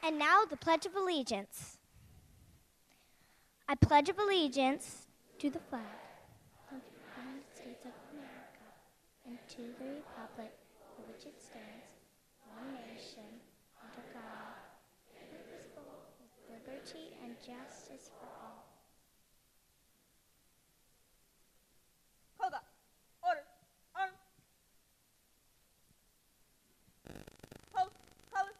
And now the Pledge of Allegiance. I pledge of allegiance to the flag of the United States of America and to the republic for which it stands, one nation, under God, indivisible, with liberty and justice for all. Hold up. Order. Arm. Hold. Color.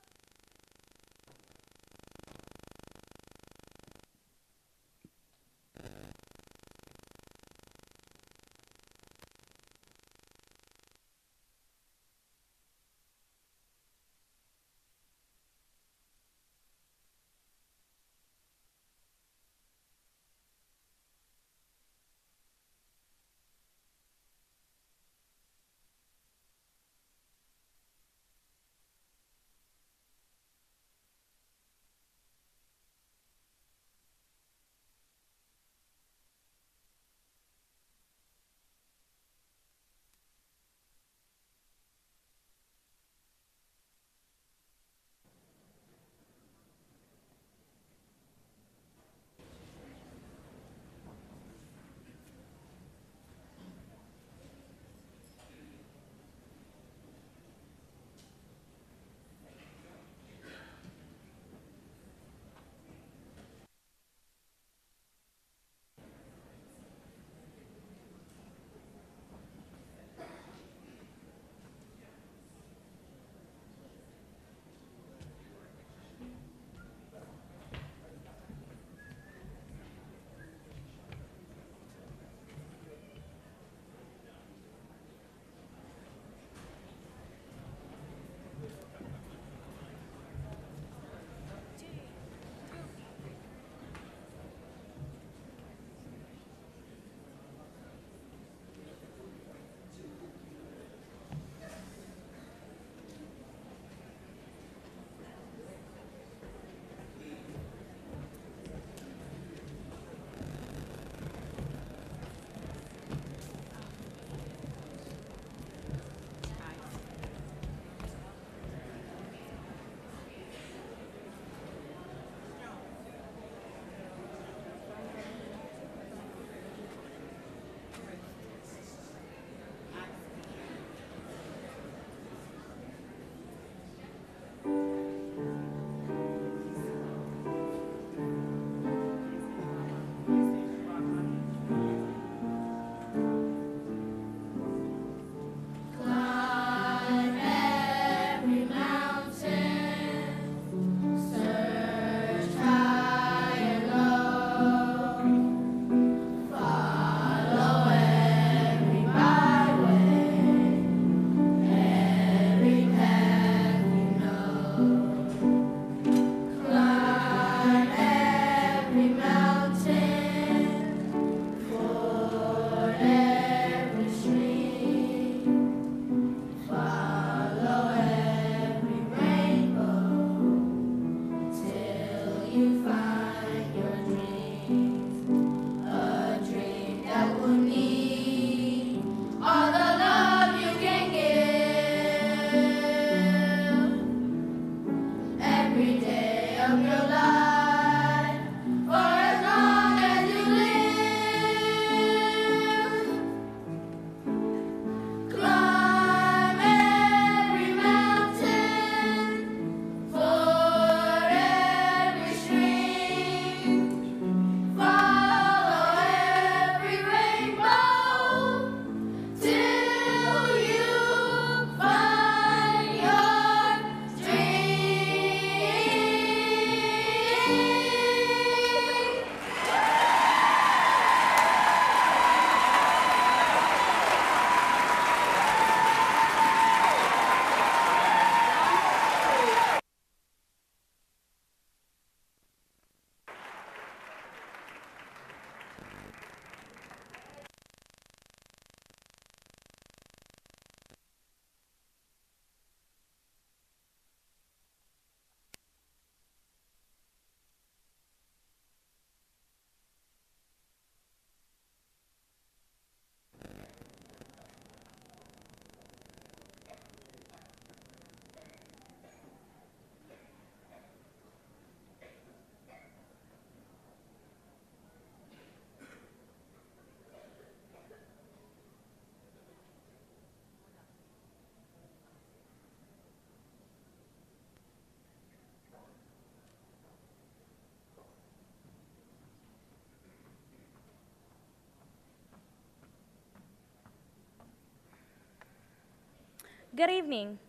Good evening.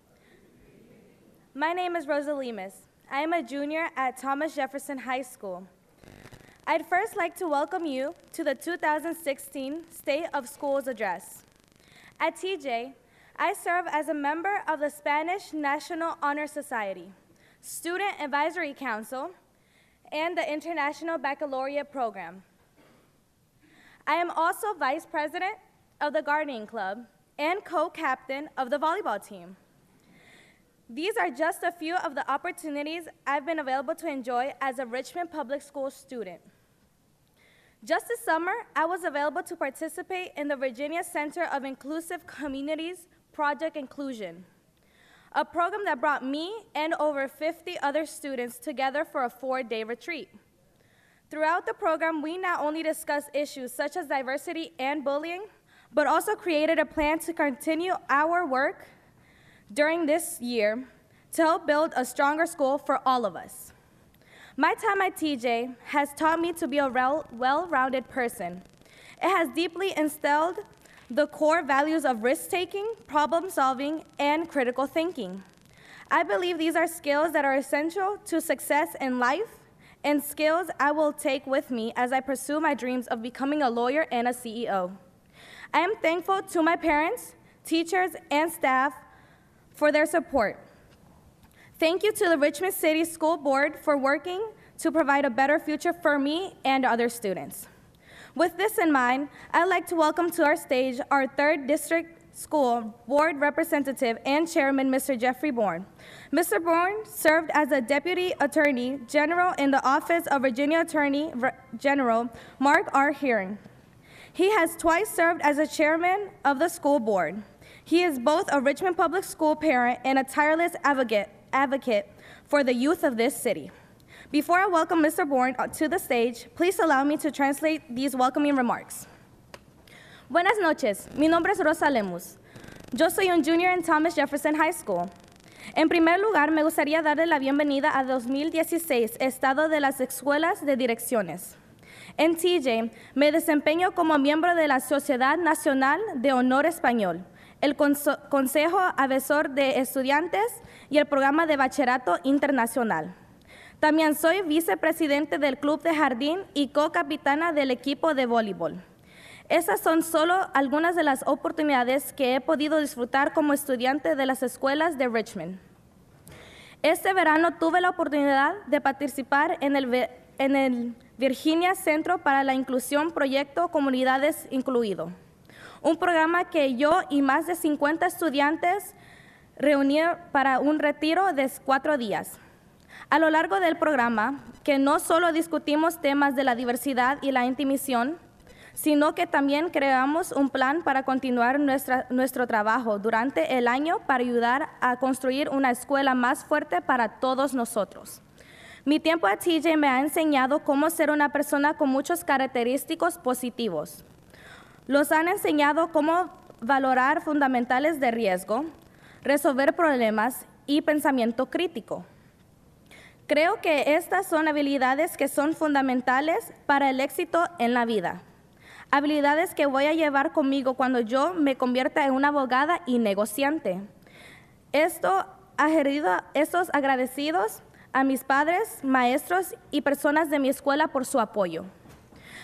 My name is Rosa Lemus. I am a junior at Thomas Jefferson High School. I'd first like to welcome you to the 2016 State of Schools Address. At TJ, I serve as a member of the Spanish National Honor Society, Student Advisory Council, and the International Baccalaureate Program. I am also Vice President of the Gardening Club and co-captain of the volleyball team. These are just a few of the opportunities I've been available to enjoy as a Richmond Public Schools student. Just this summer, I was available to participate in the Virginia Center of Inclusive Communities Project Inclusion, a program that brought me and over 50 other students together for a 4-day retreat. Throughout the program, we not only discussed issues such as diversity and bullying, but also created a plan to continue our work during this year to help build a stronger school for all of us. My time at TJ has taught me to be a well-rounded person. It has deeply instilled the core values of risk-taking, problem-solving, and critical thinking. I believe these are skills that are essential to success in life and skills I will take with me as I pursue my dreams of becoming a lawyer and a CEO. I am thankful to my parents, teachers, and staff for their support. Thank you to the Richmond City School Board for working to provide a better future for me and other students. With this in mind, I'd like to welcome to our stage our 3rd District School Board Representative and Chairman, Mr. Jeffrey Bourne. Mr. Bourne served as a Deputy Attorney General in the Office of Virginia Attorney General Mark R. Hearing. He has twice served as a chairman of the school board. He is both a Richmond Public School parent and a tireless advocate for the youth of this city. Before I welcome Mr. Bourne to the stage, please allow me to translate these welcoming remarks. Buenas noches, mi nombre es Rosa Lemus. Yo soy un junior en Thomas Jefferson High School. En primer lugar, me gustaría darle la bienvenida a 2016 Estado de las Escuelas de Direcciones. En TJ, me desempeño como miembro de la Sociedad Nacional de Honor Español, el Consejo Asesor de Estudiantes y el Programa de Bachillerato Internacional. También soy vicepresidente del Club de Jardín y co-capitana del equipo de voleibol. Esas son solo algunas de las oportunidades que he podido disfrutar como estudiante de las escuelas de Richmond. Este verano tuve la oportunidad de participar en el Virginia Centro para la Inclusión Proyecto Comunidades Incluido, un programa que yo y más de 50 estudiantes reunieron para un retiro de 4 días. A lo largo del programa, que no solo discutimos temas de la diversidad y la intimidación, sino que también creamos un plan para continuar nuestro trabajo durante el año para ayudar a construir una escuela más fuerte para todos nosotros. Mi tiempo a TJ me ha enseñado cómo ser una persona con muchos característicos positivos. Los han enseñado cómo valorar fundamentales de riesgo, resolver problemas y pensamiento crítico. Creo que estas son habilidades que son fundamentales para el éxito en la vida. Habilidades que voy a llevar conmigo cuando yo me convierta en una abogada y negociante. Estos agradecidos a mis padres, maestros y personas de mi escuela por su apoyo.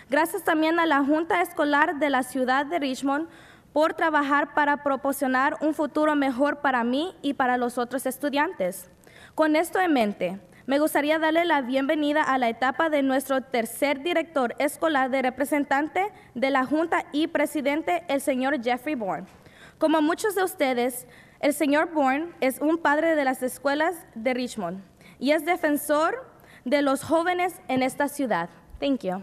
Gracias también a la Junta Escolar de la ciudad de Richmond por trabajar para proporcionar un futuro mejor para mí y para los otros estudiantes. Con esto en mente, me gustaría darle la bienvenida a la etapa de nuestro 3er director escolar de representante de la Junta y presidente, el señor Jeffrey Bourne. Como muchos de ustedes, el señor Bourne es un padre de las escuelas de Richmond y es defensor de los jóvenes en esta ciudad. Thank you.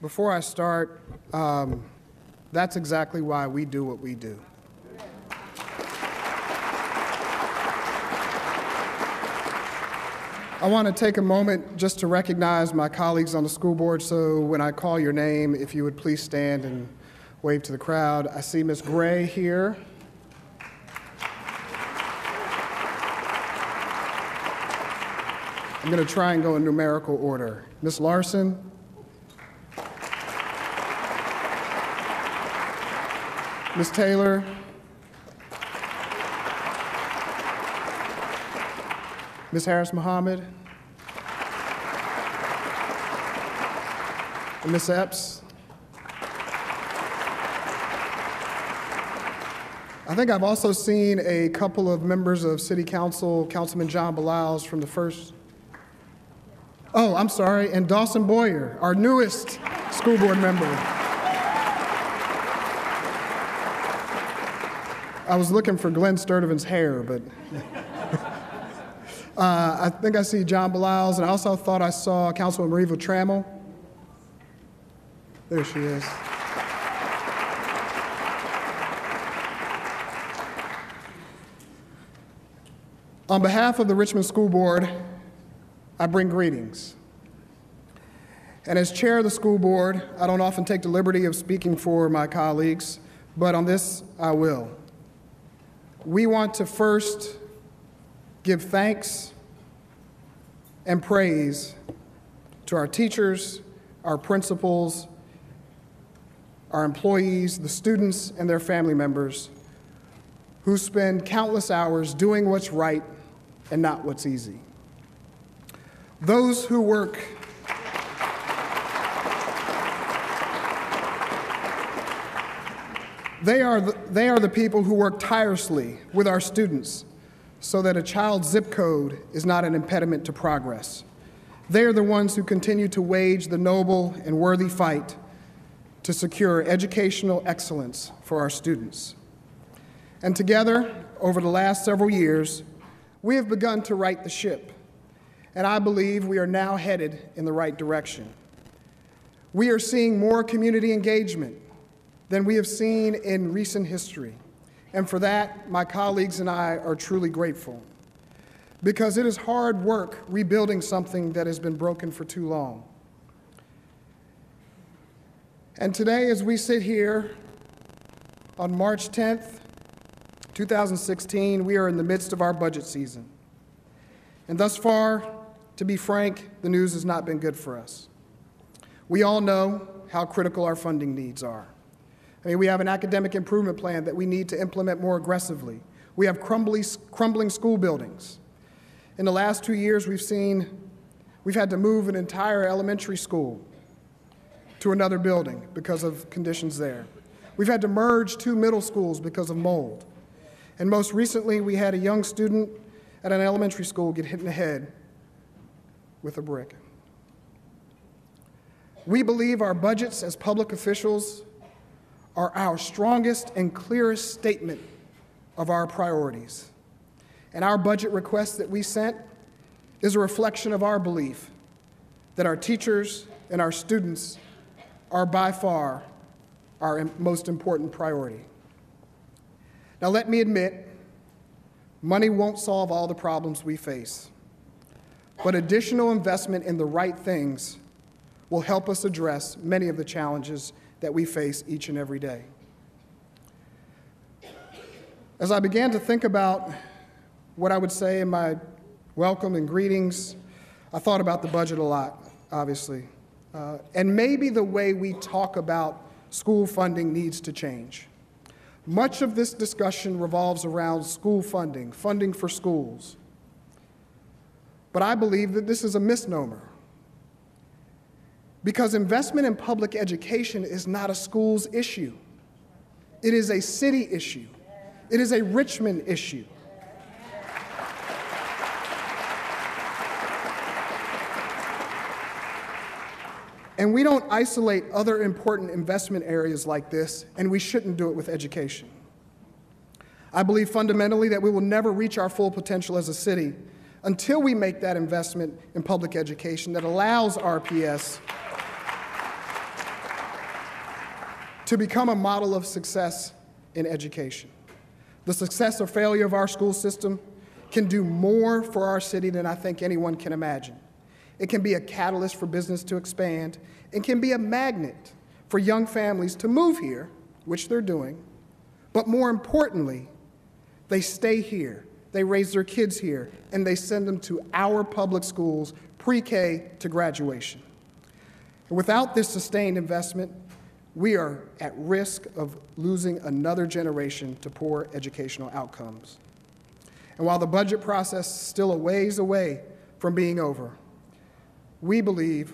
Before I start, that's exactly why we do what we do. I want to take a moment just to recognize my colleagues on the school board, so when I call your name, if you would please stand and wave to the crowd. I see Ms. Gray here. I'm going to try and go in numerical order. Ms. Larson, Ms. Taylor, Ms. Harris Muhammad, and Ms. Epps. I think I've also seen a couple of members of City Council, Councilman John Belials from the first. Oh, I'm sorry, and Dawson Boyer, our newest school board member. I was looking for Glenn Sturdivant's hair, but I think I see John Belials, and I also thought I saw Councilwoman Marie Trammell. There she is. On behalf of the Richmond School Board, I bring greetings. And as chair of the school board, I don't often take the liberty of speaking for my colleagues, but on this, I will. We want to first give thanks and praise to our teachers, our principals, our employees, the students, and their family members who spend countless hours doing what's right and not what's easy. Those who work They are the people who work tirelessly with our students so that a child's zip code is not an impediment to progress. They are the ones who continue to wage the noble and worthy fight to secure educational excellence for our students. And together, over the last several years, we have begun to right the ship, and I believe we are now headed in the right direction. We are seeing more community engagement than we have seen in recent history, and for that, my colleagues and I are truly grateful, because it is hard work rebuilding something that has been broken for too long. And today, as we sit here on March 10th, 2016, we are in the midst of our budget season. And thus far, to be frank, the news has not been good for us. We all know how critical our funding needs are. I mean, we have an academic improvement plan that we need to implement more aggressively. We have crumbling school buildings. In the last 2 years, we've had to move an entire elementary school to another building because of conditions there. We've had to merge 2 middle schools because of mold. And most recently, we had a young student at an elementary school get hit in the head with a brick. We believe our budgets as public officials are our strongest and clearest statement of our priorities. And our budget request that we sent is a reflection of our belief that our teachers and our students are by far our most important priority. Now, let me admit, money won't solve all the problems we face, but additional investment in the right things will help us address many of the challenges that we face each and every day. As I began to think about what I would say in my welcome and greetings, I thought about the budget a lot, obviously. And maybe the way we talk about school funding needs to change. Much of this discussion revolves around school funding, funding for schools. But I believe that this is a misnomer, because investment in public education is not a school's issue. It is a city issue. It is a Richmond issue. And we don't isolate other important investment areas like this, and we shouldn't do it with education. I believe fundamentally that we will never reach our full potential as a city until we make that investment in public education that allows RPS to become a model of success in education. The success or failure of our school system can do more for our city than I think anyone can imagine. It can be a catalyst for business to expand. It can be a magnet for young families to move here, which they're doing. But more importantly, they stay here they raise their kids here, and they send them to our public schools, pre-K to graduation. And without this sustained investment, we are at risk of losing another generation to poor educational outcomes. And while the budget process is still a ways away from being over, we believe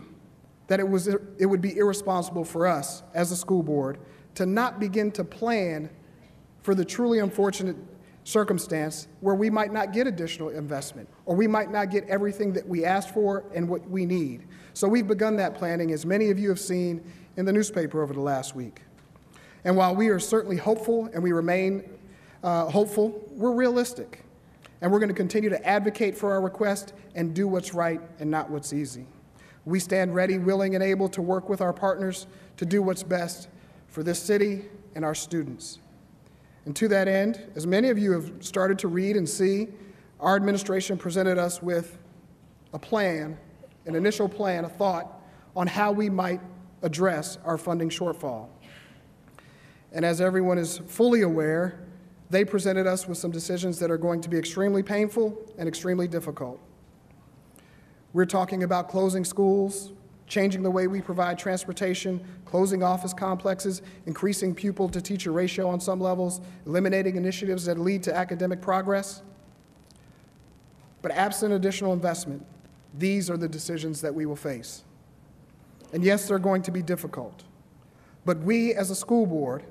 that it would be irresponsible for us as a school board to not begin to plan for the truly unfortunate circumstance where we might not get additional investment, or we might not get everything that we asked for and what we need. So we've begun that planning, as many of you have seen in the newspaper over the last week. And while we are certainly hopeful and we remain hopeful, we're realistic. And we're going to continue to advocate for our request and do what's right and not what's easy. We stand ready, willing, and able to work with our partners to do what's best for this city and our students. And to that end, as many of you have started to read and see, our administration presented us with a plan, an initial plan, a thought on how we might address our funding shortfall. And as everyone is fully aware, they presented us with some decisions that are going to be extremely painful and extremely difficult. We're talking about closing schools, changing the way we provide transportation, closing office complexes, increasing pupil-to-teacher ratio on some levels, eliminating initiatives that lead to academic progress. But absent additional investment, these are the decisions that we will face. And yes, they're going to be difficult. But we, as a school board,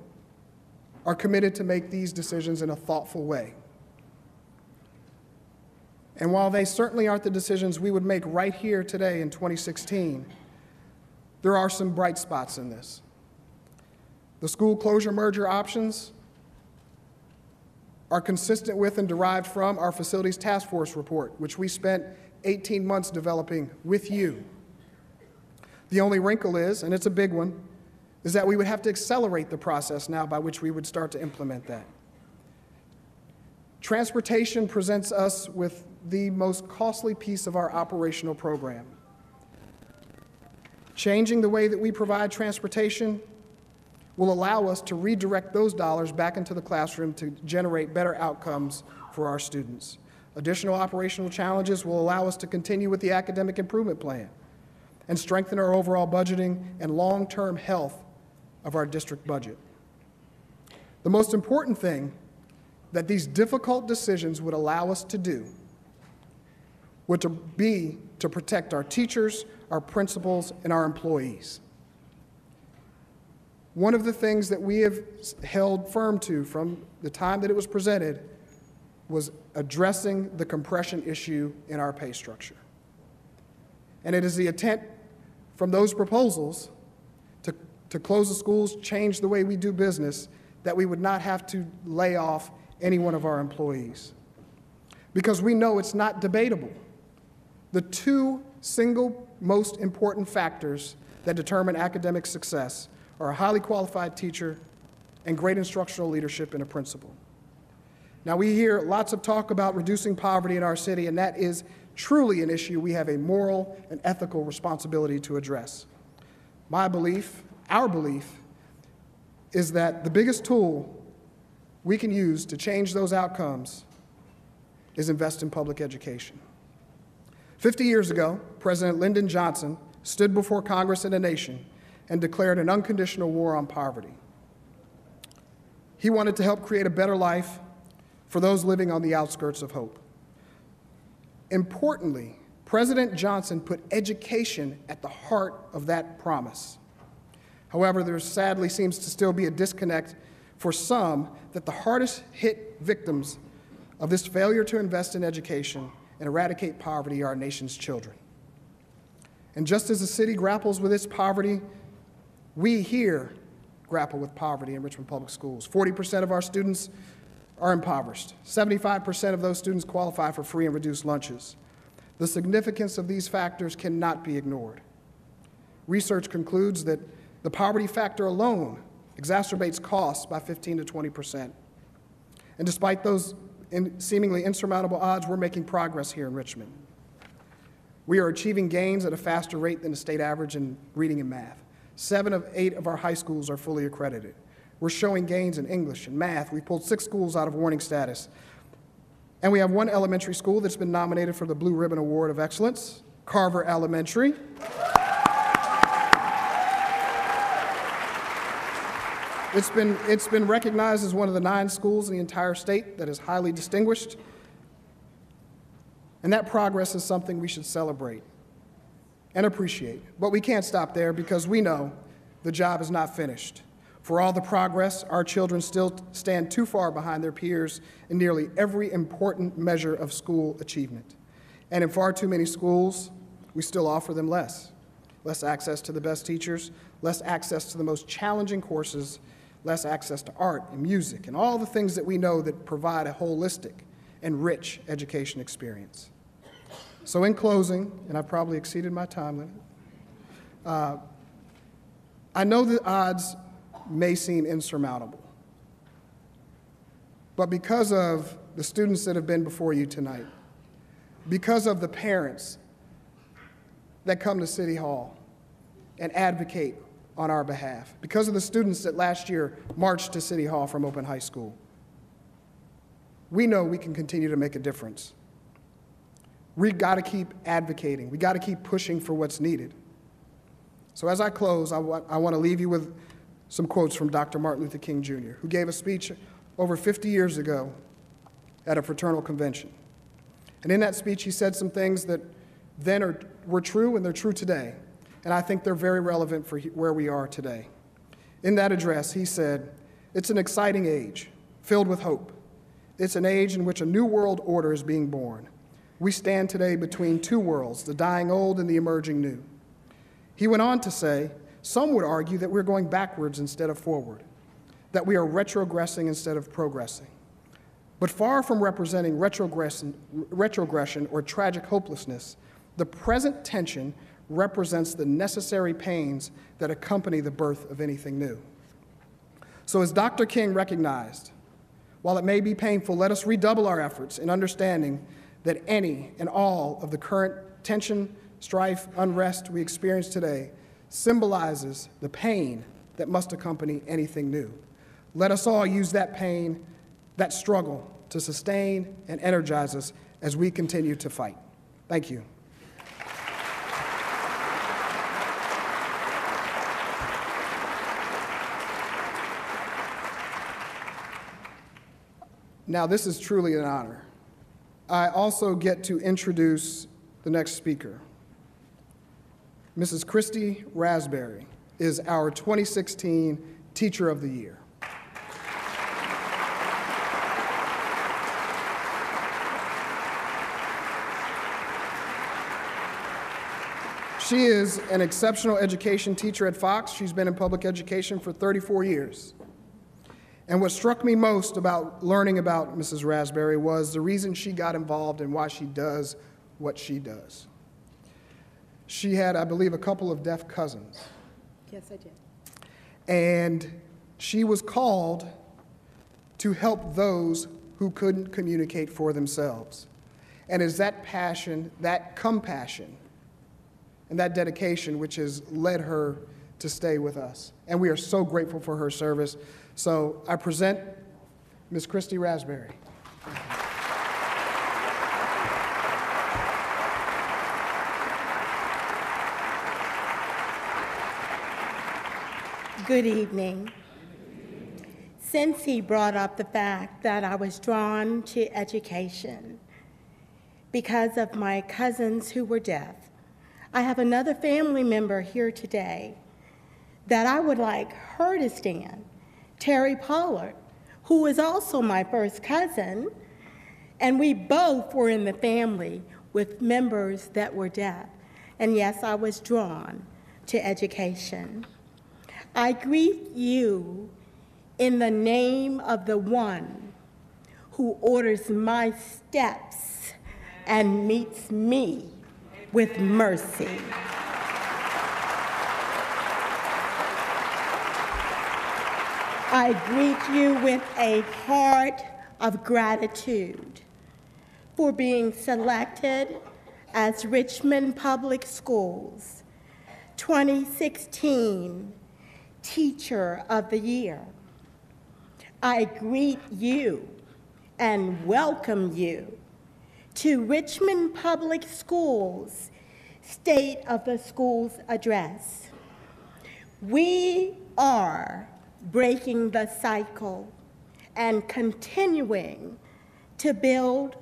are committed to make these decisions in a thoughtful way. And while they certainly aren't the decisions we would make right here today in 2016, there are some bright spots in this. The school closure merger options are consistent with and derived from our facilities task force report, which we spent 18 months developing with you. The only wrinkle is, and it's a big one, is that we would have to accelerate the process now by which we would start to implement that. Transportation presents us with the most costly piece of our operational program. Changing the way that we provide transportation will allow us to redirect those dollars back into the classroom to generate better outcomes for our students. Additional operational challenges will allow us to continue with the academic improvement plan and strengthen our overall budgeting and long-term health of our district budget. The most important thing that these difficult decisions would allow us to do would be to protect our teachers, our principals, and our employees. One of the things that we have held firm to from the time that it was presented was addressing the compression issue in our pay structure. And it is the intent from those proposals to close the schools, change the way we do business, that we would not have to lay off any one of our employees. Because we know it's not debatable. The two single most important factors that determine academic success are a highly qualified teacher and great instructional leadership in a principal. Now, we hear lots of talk about reducing poverty in our city, and that is truly an issue we have a moral and ethical responsibility to address. My belief, our belief, is that the biggest tool we can use to change those outcomes is invest in public education. 50 years ago, President Lyndon Johnson stood before Congress and the nation and declared an unconditional war on poverty. He wanted to help create a better life for those living on the outskirts of hope. Importantly, President Johnson put education at the heart of that promise. However, there sadly seems to still be a disconnect for some that the hardest hit victims of this failure to invest in education and eradicate poverty are our nation's children. And just as the city grapples with its poverty, we here grapple with poverty in Richmond Public Schools. 40% of our students are impoverished. 75% of those students qualify for free and reduced lunches. The significance of these factors cannot be ignored. Research concludes that the poverty factor alone exacerbates costs by 15 to 20%. And despite those seemingly insurmountable odds, we're making progress here in Richmond. We are achieving gains at a faster rate than the state average in reading and math. 7 of 8 of our high schools are fully accredited. We're showing gains in English and math. We pulled 6 schools out of warning status. And we have one elementary school that's been nominated for the Blue Ribbon Award of Excellence, Carver Elementary. It's been recognized as one of the 9 schools in the entire state that is highly distinguished. And that progress is something we should celebrate and appreciate. But we can't stop there because we know the job is not finished. For all the progress, our children still stand too far behind their peers in nearly every important measure of school achievement. And in far too many schools, we still offer them less. Less access to the best teachers, less access to the most challenging courses, less access to art and music, and all the things that we know that provide a holistic and rich education experience. So in closing, and I've probably exceeded my time limit, I know the odds may seem insurmountable, but because of the students that have been before you tonight, because of the parents that come to City Hall and advocate on our behalf, because of the students that last year marched to City Hall from Open High School, we know we can continue to make a difference. We got to keep advocating. We got to keep pushing for what's needed. So as I close, I want to leave you with some quotes from Dr. Martin Luther King Jr., who gave a speech over 50 years ago at a fraternal convention. And in that speech, he said some things that then were true and they're true today. And I think they're very relevant for where we are today. In that address, he said, "It's an exciting age, filled with hope. It's an age in which a new world order is being born. We stand today between 2 worlds, the dying old and the emerging new." He went on to say, "Some would argue that we're going backwards instead of forward, that we are retrogressing instead of progressing. But far from representing retrogression or tragic hopelessness, the present tension represents the necessary pains that accompany the birth of anything new." So as Dr. King recognized, while it may be painful, let us redouble our efforts in understanding that any and all of the current tension, strife, unrest we experience today symbolizes the pain that must accompany anything new. Let us all use that pain, that struggle, to sustain and energize us as we continue to fight. Thank you. Now, this is truly an honor. I also get to introduce the next speaker. Mrs. Christy Raspberry is our 2016 Teacher of the Year. She is an exceptional education teacher at Fox. She's been in public education for 34 years. And what struck me most about learning about Mrs. Raspberry was the reason she got involved and why she does what she does. She had, I believe, a couple of deaf cousins. Yes, I did. And she was called to help those who couldn't communicate for themselves. And it's that passion, that compassion, and that dedication which has led her to stay with us. And we are so grateful for her service. So I present Ms. Christy Raspberry. Good evening. Since he brought up the fact that I was drawn to education because of my cousins who were deaf, I have another family member here today that I would like her to stand, Terry Pollard, who is also my first cousin, and we both were in the family with members that were deaf. And yes, I was drawn to education. I greet you in the name of the one who orders my steps and meets me with mercy. I greet you with a heart of gratitude for being selected as Richmond Public Schools 2016 Teacher of the Year. I greet you and welcome you to Richmond Public Schools State of the Schools Address. We are breaking the cycle and continuing to build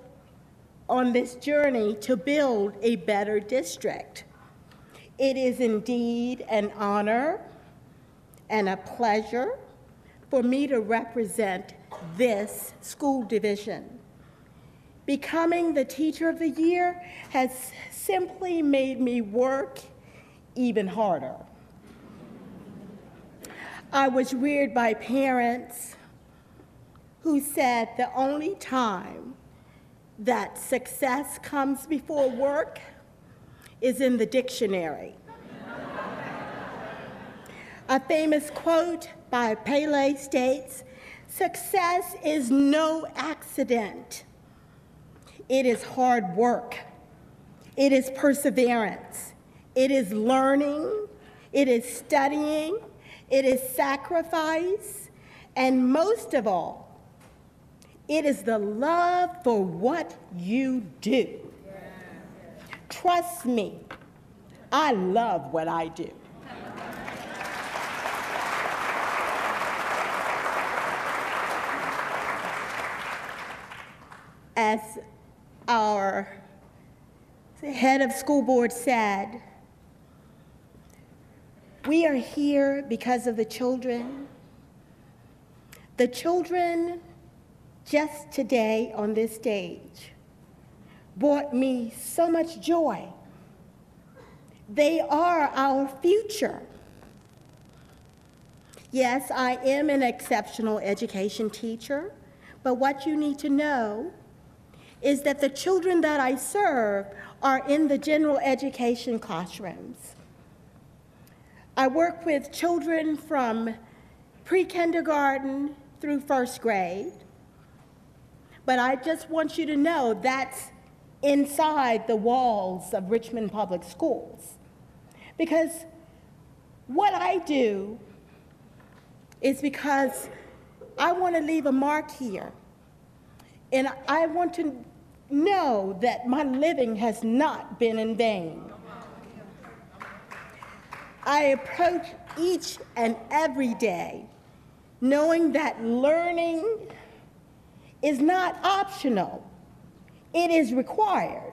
on this journey to build a better district. It is indeed an honor and a pleasure for me to represent this school division. Becoming the Teacher of the Year has simply made me work even harder. I was reared by parents who said the only time that success comes before work is in the dictionary. A famous quote by Pele states, "Success is no accident. It is hard work. It is perseverance. It is learning. It is studying. It is sacrifice. And most of all, it is the love for what you do." Trust me, I love what I do. As our head of school board said, we are here because of the children. The children just today on this stage brought me so much joy. They are our future. Yes, I am an exceptional education teacher, but what you need to know is that the children that I serve are in the general education classrooms. I work with children from pre-kindergarten through first grade, but I just want you to know that's inside the walls of Richmond Public Schools. Because what I do is because I want to leave a mark here. And I want to know that my living has not been in vain. I approach each and every day knowing that learning is not optional, it is required.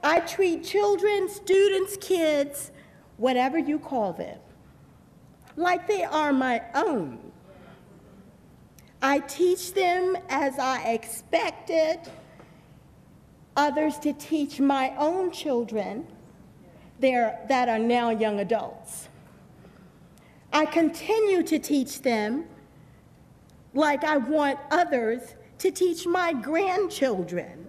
I treat children, students, kids, whatever you call them, like they are my own. I teach them as I expected others to teach my own children that are now young adults. I continue to teach them like I want others to teach my grandchildren.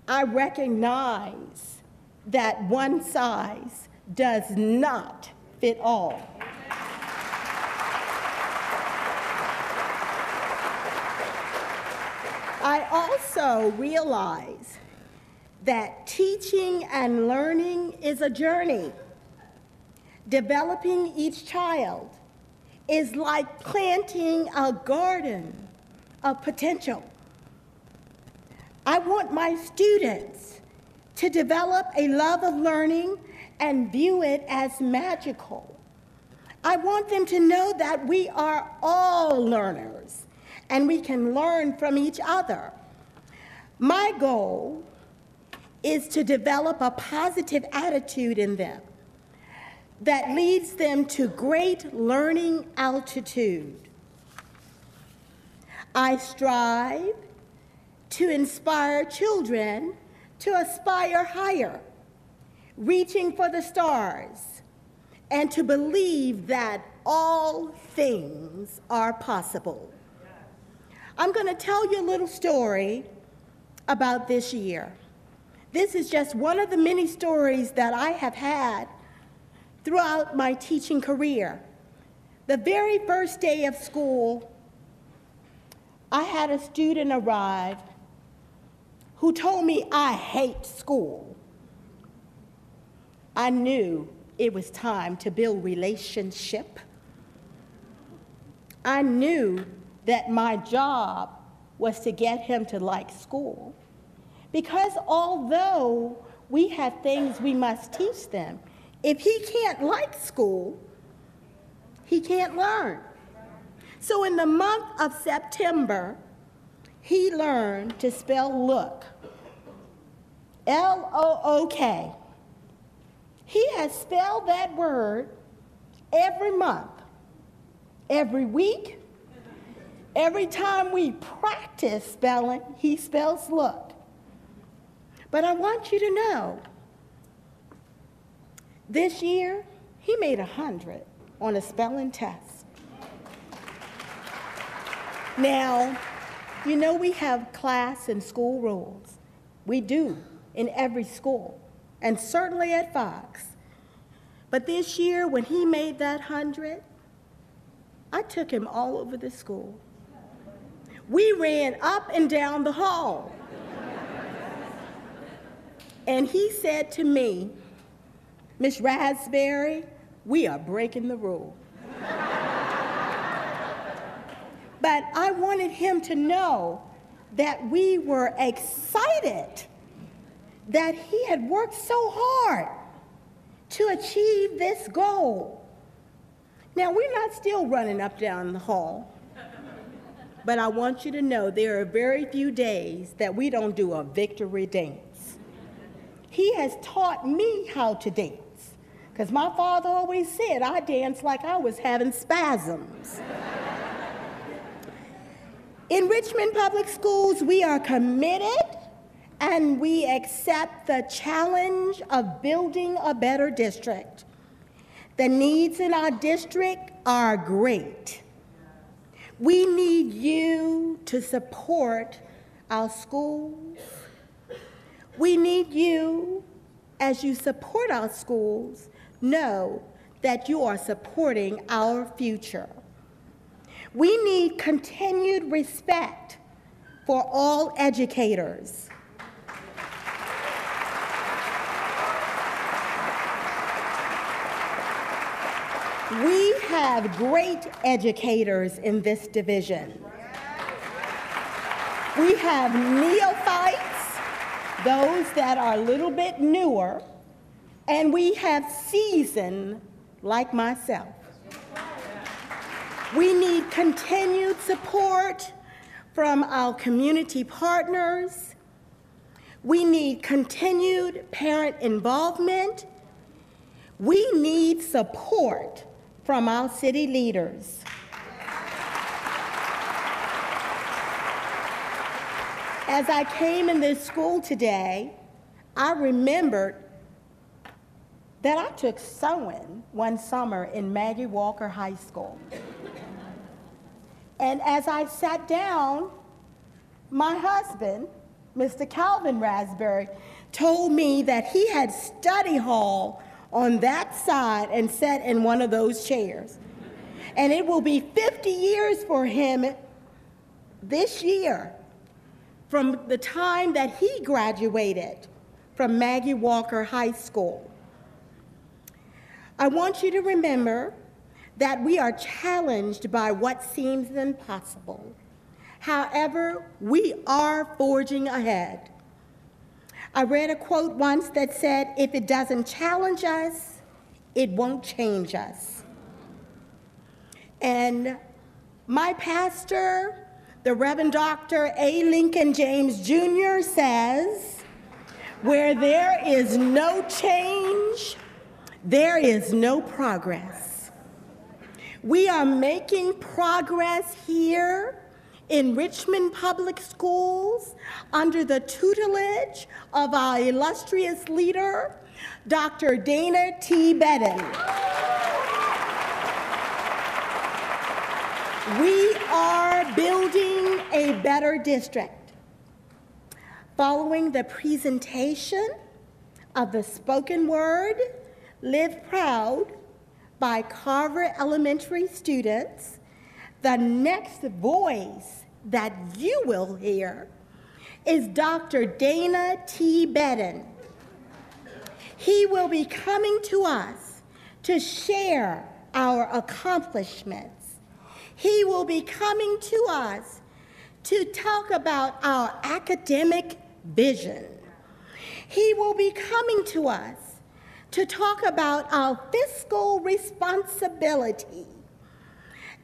I recognize that one size does not fit all. I also realize that teaching and learning is a journey. Developing each child is like planting a garden of potential. I want my students to develop a love of learning and view it as magical. I want them to know that we are all learners and we can learn from each other. My goal is to develop a positive attitude in them that leads them to great learning altitude. I strive to inspire children to aspire higher, reaching for the stars, and to believe that all things are possible. I'm going to tell you a little story about this year. This is just one of the many stories that I have had throughout my teaching career. The very first day of school, I had a student arrive who told me, "I hate school." I knew it was time to build relationship. I knew that my job was to get him to like school. Because although we have things we must teach them, if he can't like school, he can't learn. So in the month of September, he learned to spell look, L-O-O-K. He has spelled that word every month, every week. Every time we practice spelling, he spells look. But I want you to know, this year, he made 100 on a spelling test. Now, you know we have class and school rules. We do in every school, and certainly at Fox. But this year, when he made that 100, I took him all over the school. We ran up and down the hall. And he said to me, "Miss Raspberry, we are breaking the rule." But I wanted him to know that we were excited that he had worked so hard to achieve this goal. Now, we're not still running up down the hall, but I want you to know there are very few days that we don't do a victory dance. He has taught me how to dance, because my father always said I danced like I was having spasms. In Richmond Public Schools, we are committed and we accept the challenge of building a better district. The needs in our district are great. We need you to support our schools. We need you, as you support our schools, know that you are supporting our future. We need continued respect for all educators. We have great educators in this division. We have neophytes, those that are a little bit newer, and we have seasoned like myself. We need continued support from our community partners. We need continued parent involvement. We need support from our city leaders. As I came in this school today, I remembered that I took sewing one summer in Maggie Walker High School. And as I sat down, my husband, Mr. Calvin Raspberry, told me that he had study hall on that side and sat in one of those chairs. And it will be 50 years for him this year from the time that he graduated from Maggie Walker High School. I want you to remember that we are challenged by what seems impossible. However, we are forging ahead. I read a quote once that said, "If it doesn't challenge us, it won't change us." And my pastor, the Reverend Dr. A. Lincoln James Jr. says, "Where there is no change, there is no progress." We are making progress here in Richmond Public Schools under the tutelage of our illustrious leader, Dr. Dana T. Bedden. We are building a better district. Following the presentation of the spoken word, Live Proud, by Carver Elementary students, the next voice that you will hear is Dr. Dana T. Bedden. He will be coming to us to share our accomplishments. He will be coming to us to talk about our academic vision. He will be coming to us to talk about our fiscal responsibility.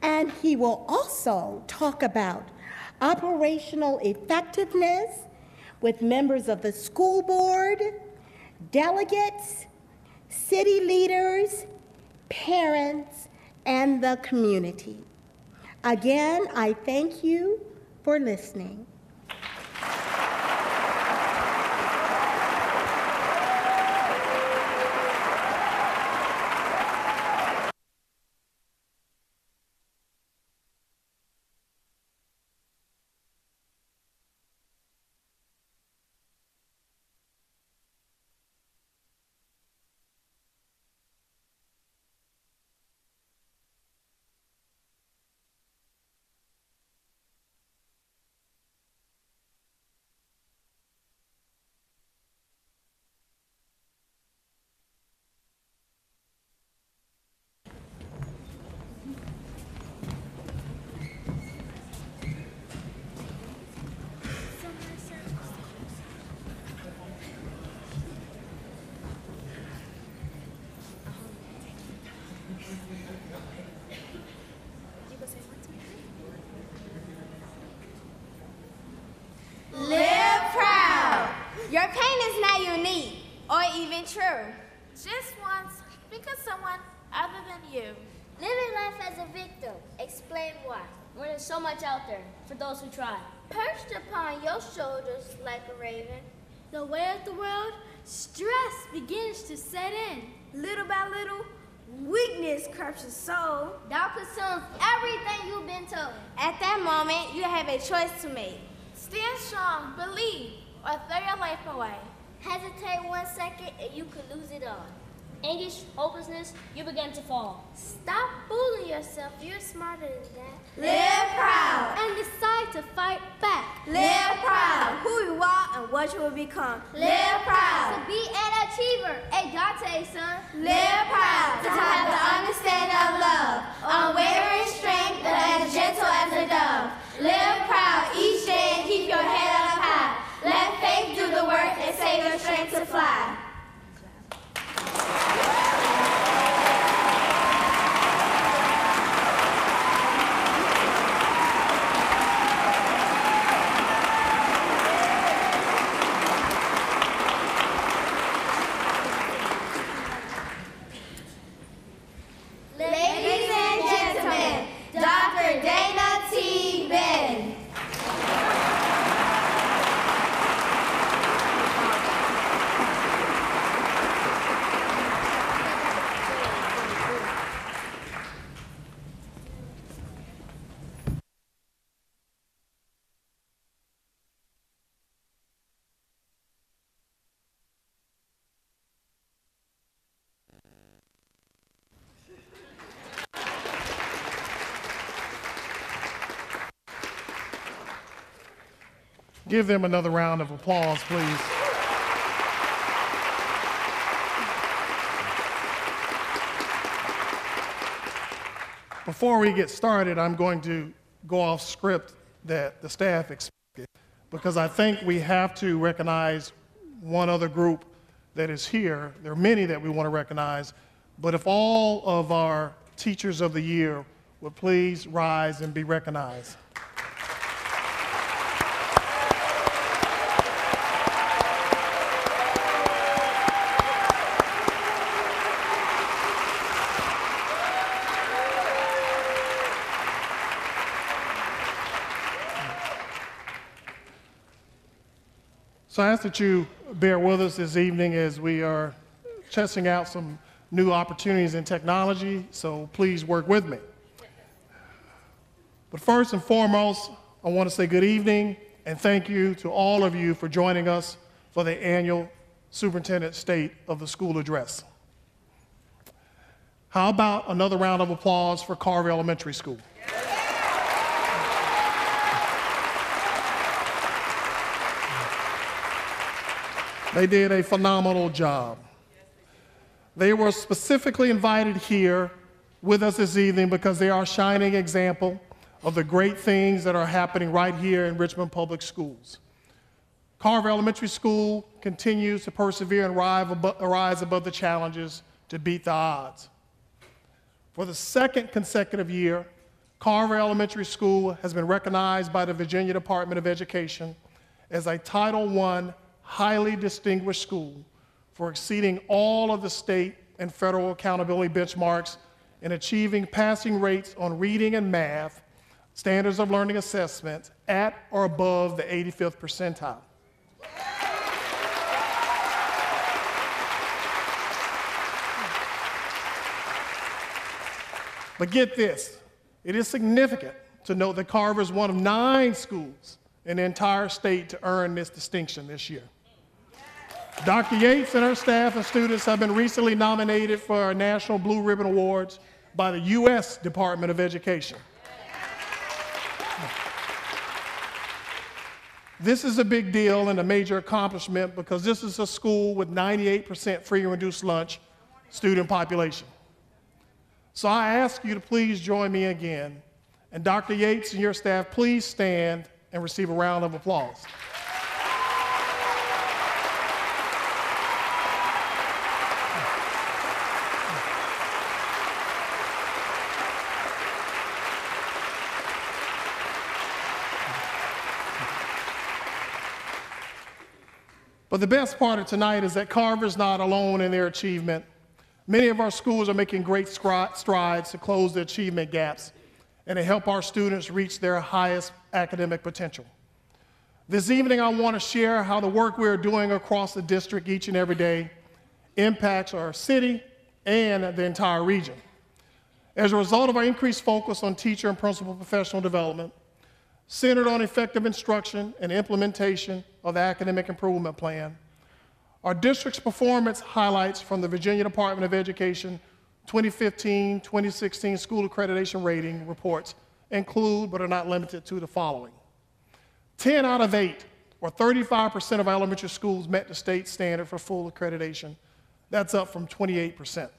And he will also talk about operational effectiveness with members of the school board, delegates, city leaders, parents, and the community. Again, I thank you for listening. Live proud. Your pain is not unique or even true. Just once, because someone other than you. Living life as a victim. Explain why. When there's so much out there for those who try. Perched upon your shoulders like a raven. The way of the world, stress begins to set in. Little by little, weakness corrupts your soul. Doubt consumes everything you've been told. At that moment, you have a choice to make. Stand strong, believe, or throw your life away. Hesitate 1 second and you could lose it all. Anguish, hopelessness, you begin to fall. Stop fooling yourself, you're smarter than that. Live proud. And decide to fight back. Live proud. Who you are and what you will become. Live To proud. be an achiever, a Dante son. Live proud. To have the understanding of love. Unwavering strength and as gentle as a dove. Live proud each day and keep your head up high. Let faith do the work and save your strength to fly. Ladies and gentlemen, Dr. Dana T. Ben. Give them another round of applause, please. Before we get started, I'm going to go off script that the staff expected, because I think we have to recognize one other group that is here. There are many that we want to recognize, but if all of our teachers of the year would please rise and be recognized. So I ask that you bear with us this evening as we are testing out some new opportunities in technology, so please work with me. But first and foremost, I want to say good evening and thank you to all of you for joining us for the annual Superintendent State of the School Address. How about another round of applause for Carver Elementary School? They did a phenomenal job. They were specifically invited here with us this evening because they are a shining example of the great things that are happening right here in Richmond Public Schools. Carver Elementary School continues to persevere and rise above the challenges to beat the odds. For the second consecutive year, Carver Elementary School has been recognized by the Virginia Department of Education as a Title I highly distinguished school for exceeding all of the state and federal accountability benchmarks and achieving passing rates on reading and math, standards of learning assessments at or above the 85th percentile. But get this, it is significant to note that Carver is one of 9 schools in the entire state to earn this distinction this year. Dr. Yates and her staff and students have been recently nominated for our National Blue Ribbon Awards by the U.S. Department of Education. This is a big deal and a major accomplishment because this is a school with 98% free and reduced lunch student population. So I ask you to please join me again, and Dr. Yates and your staff, please stand and receive a round of applause. But the best part of tonight is that Carver's not alone in their achievement. Many of our schools are making great strides to close the achievement gaps and to help our students reach their highest academic potential. This evening, I want to share how the work we're doing across the district each and every day impacts our city and the entire region. As a result of our increased focus on teacher and principal professional development, centered on effective instruction and implementation of the Academic Improvement Plan, our district's performance highlights from the Virginia Department of Education 2015-2016 School Accreditation Rating reports include, but are not limited to, the following. 10 out of 8, or 35% of our elementary schools met the state standard for full accreditation. That's up from 28%.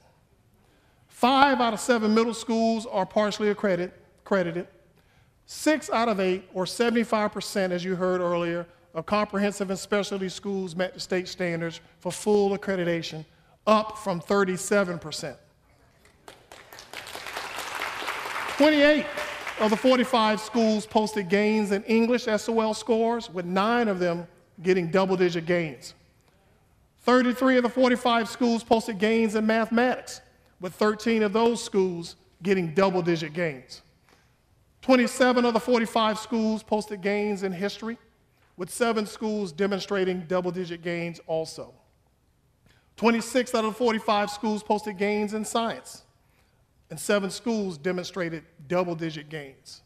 5 out of 7 middle schools are partially accredited. 6 out of 8, or 75%, as you heard earlier, of comprehensive and specialty schools met the state standards for full accreditation, up from 37%. 28 of the 45 schools posted gains in English SOL scores, with 9 of them getting double-digit gains. 33 of the 45 schools posted gains in mathematics, with 13 of those schools getting double-digit gains. 27 of the 45 schools posted gains in history, with 7 schools demonstrating double-digit gains also. 26 out of the 45 schools posted gains in science, and 7 schools demonstrated double-digit gains.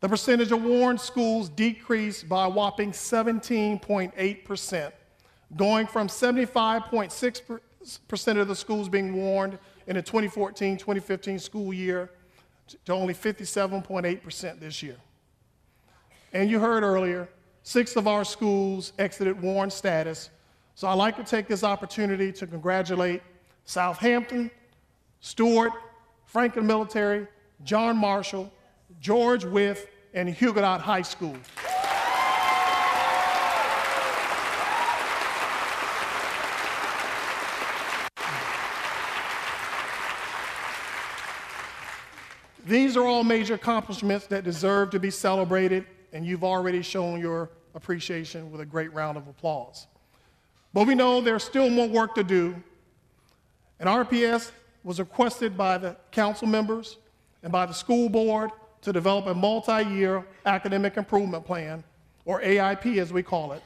The percentage of warned schools decreased by a whopping 17.8%, going from 75.6% of the schools being warned in the 2014-2015 school year to only 57.8% this year. And you heard earlier, 6 of our schools exited warned status, so I'd like to take this opportunity to congratulate Southampton, Stewart, Franklin Military, John Marshall, George Wythe, and Huguenot High School. These are all major accomplishments that deserve to be celebrated, and you've already shown your appreciation with a great round of applause. But we know there's still more work to do, and RPS was requested by the council members and by the school board to develop a multi-year academic improvement plan, or AIP as we call it,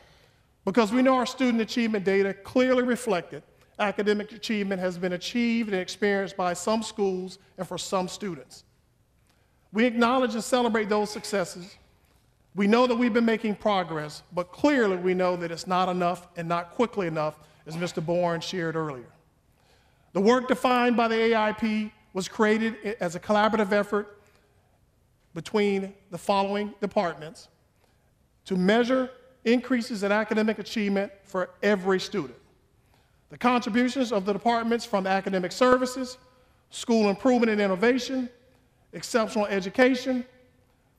because we know our student achievement data clearly reflected academic achievement has been achieved and experienced by some schools and for some students. We acknowledge and celebrate those successes. We know that we've been making progress, but clearly we know that it's not enough and not quickly enough, as Mr. Bourne shared earlier. The work defined by the AIP was created as a collaborative effort between the following departments to measure increases in academic achievement for every student. The contributions of the departments from academic services, school improvement and innovation, exceptional education,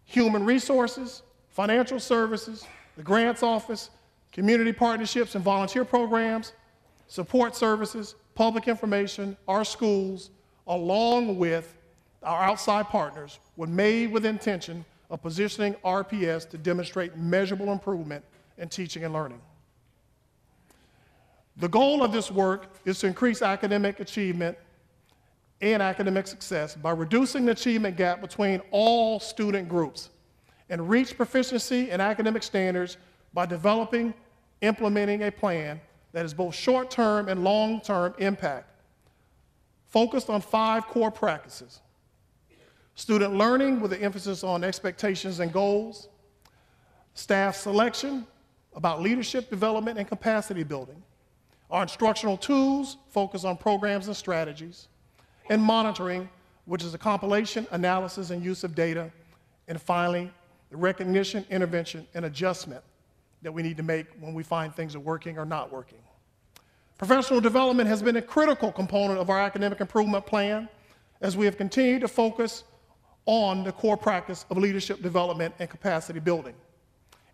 human resources, financial services, the grants office, community partnerships and volunteer programs, support services, public information, our schools, along with our outside partners, were made with intention of positioning RPS to demonstrate measurable improvement in teaching and learning. The goal of this work is to increase academic achievement and academic success by reducing the achievement gap between all student groups and reach proficiency in academic standards by developing, implementing a plan that is both short-term and long-term impact, focused on 5 core practices: student learning with an emphasis on expectations and goals, staff selection about leadership development and capacity building, our instructional tools focus on programs and strategies, and monitoring, which is a compilation, analysis, and use of data, and finally, the recognition, intervention, and adjustment that we need to make when we find things are working or not working. Professional development has been a critical component of our academic improvement plan as we have continued to focus on the core practice of leadership development and capacity building.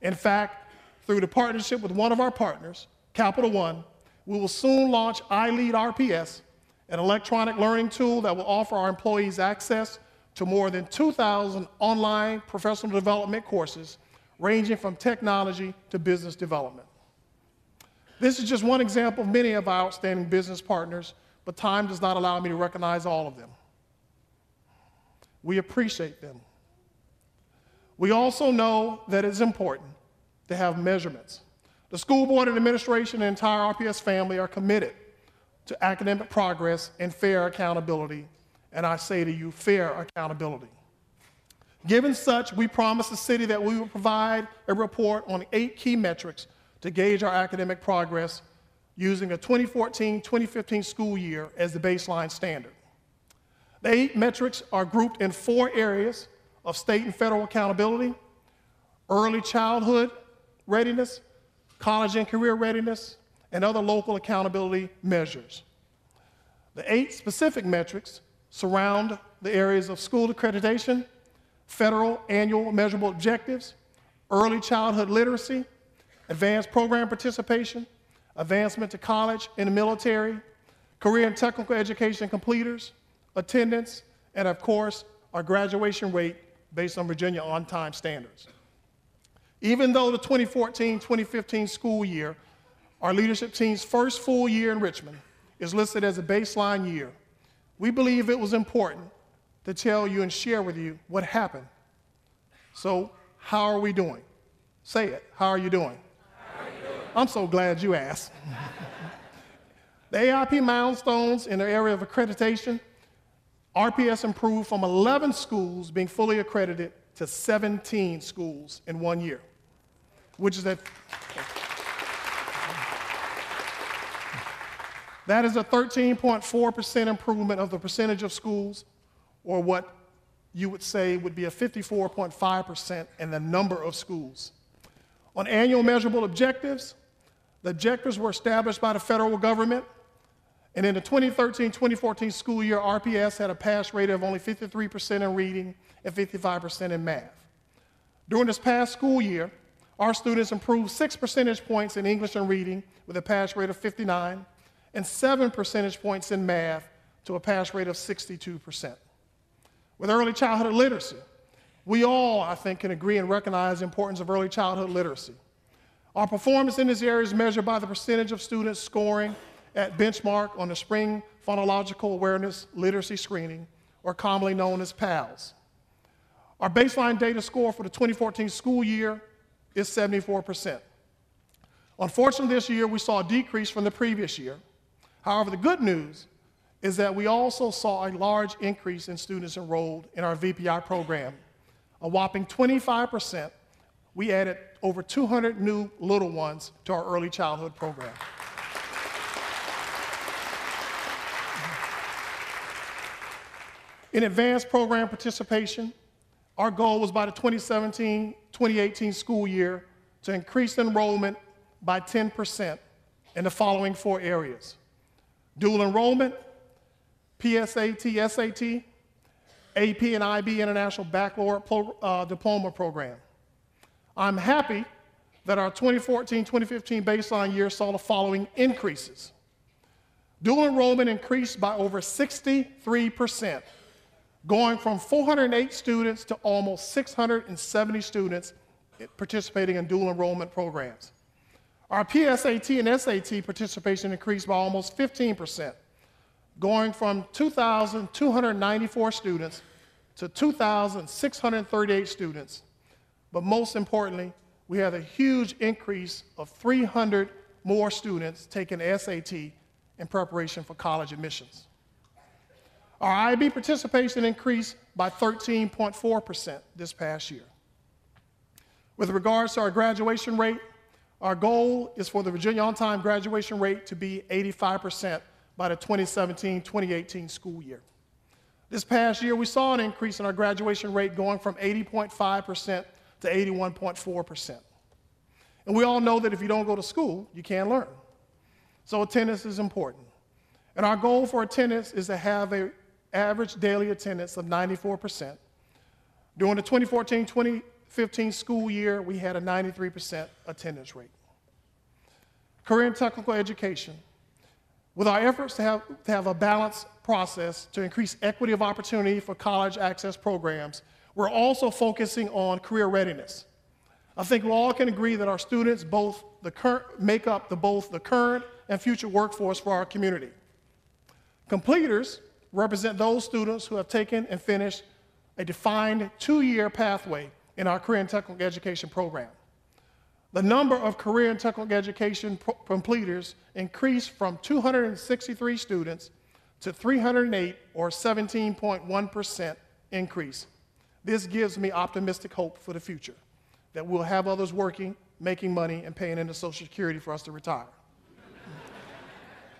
In fact, through the partnership with one of our partners, Capital One, we will soon launch iLead RPS, an electronic learning tool that will offer our employees access to more than 2,000 online professional development courses ranging from technology to business development. This is just one example of many of our outstanding business partners, but time does not allow me to recognize all of them. We appreciate them. We also know that it's important to have measurements. The school board and administration and the entire RPS family are committed to academic progress and fair accountability, and I say to you, fair accountability. Given such, we promised the city that we would provide a report on 8 key metrics to gauge our academic progress using a 2014-2015 school year as the baseline standard. The 8 metrics are grouped in 4 areas of state and federal accountability: early childhood readiness, college and career readiness, and other local accountability measures. The 8 specific metrics surround the areas of school accreditation, federal annual measurable objectives, early childhood literacy, advanced program participation, advancement to college and the military, career and technical education completers, attendance, and of course, our graduation rate based on Virginia on-time standards. Even though the 2014-2015 school year, our leadership team's first full year in Richmond, is listed as a baseline year, we believe it was important to tell you and share with you what happened. So, how are we doing? Say it. How are you doing? How are you doing? I'm so glad you asked. The AIP milestones in the area of accreditation, RPS improved from 11 schools being fully accredited to 17 schools in 1 year, which is that is a 13.4% improvement of the percentage of schools, or what you would say would be a 54.5% in the number of schools. On annual measurable objectives, the objectives were established by the federal government, and in the 2013-2014 school year, RPS had a pass rate of only 53% in reading and 55% in math. During this past school year, our students improved 6 percentage points in English and reading with a pass rate of 59, and 7 percentage points in math to a pass rate of 62%. With early childhood literacy, we all, I think, can agree and recognize the importance of early childhood literacy. Our performance in this area is measured by the percentage of students scoring at benchmark on the Spring Phonological Awareness Literacy Screening, or commonly known as PALS. Our baseline data score for the 2014 school year is 74%. Unfortunately, this year we saw a decrease from the previous year. However, the good news is that we also saw a large increase in students enrolled in our VPI program. A whopping 25%, we added over 200 new little ones to our early childhood program. In advanced program participation, our goal was by the 2017-2018 school year to increase enrollment by 10% in the following 4 areas: dual enrollment, PSAT, SAT, AP and IB International Baccalaureate Diploma Program. I'm happy that our 2014-2015 baseline year saw the following increases. Dual enrollment increased by over 63%, going from 408 students to almost 670 students participating in dual enrollment programs. Our PSAT and SAT participation increased by almost 15%, going from 2,294 students to 2,638 students. But most importantly, we had a huge increase of 300 more students taking SAT in preparation for college admissions. Our IB participation increased by 13.4% this past year. With regards to our graduation rate, our goal is for the Virginia on-time graduation rate to be 85% by the 2017-2018 school year. This past year, we saw an increase in our graduation rate going from 80.5% to 81.4%. And we all know that if you don't go to school, you can't learn. So attendance is important. And our goal for attendance is to have an average daily attendance of 94%. During the 2014-2015 school year, we had a 93% attendance rate. Career and technical education. With our efforts to have a balanced process to increase equity of opportunity for college access programs, we're also focusing on career readiness. I think we all can agree that our students make up both the current and future workforce for our community. Completers represent those students who have taken and finished a defined 2-year pathway in our career and technical education program. The number of career and technical education completers increased from 263 students to 308, or 17.1% increase. This gives me optimistic hope for the future, that we'll have others working, making money, and paying into Social Security for us to retire.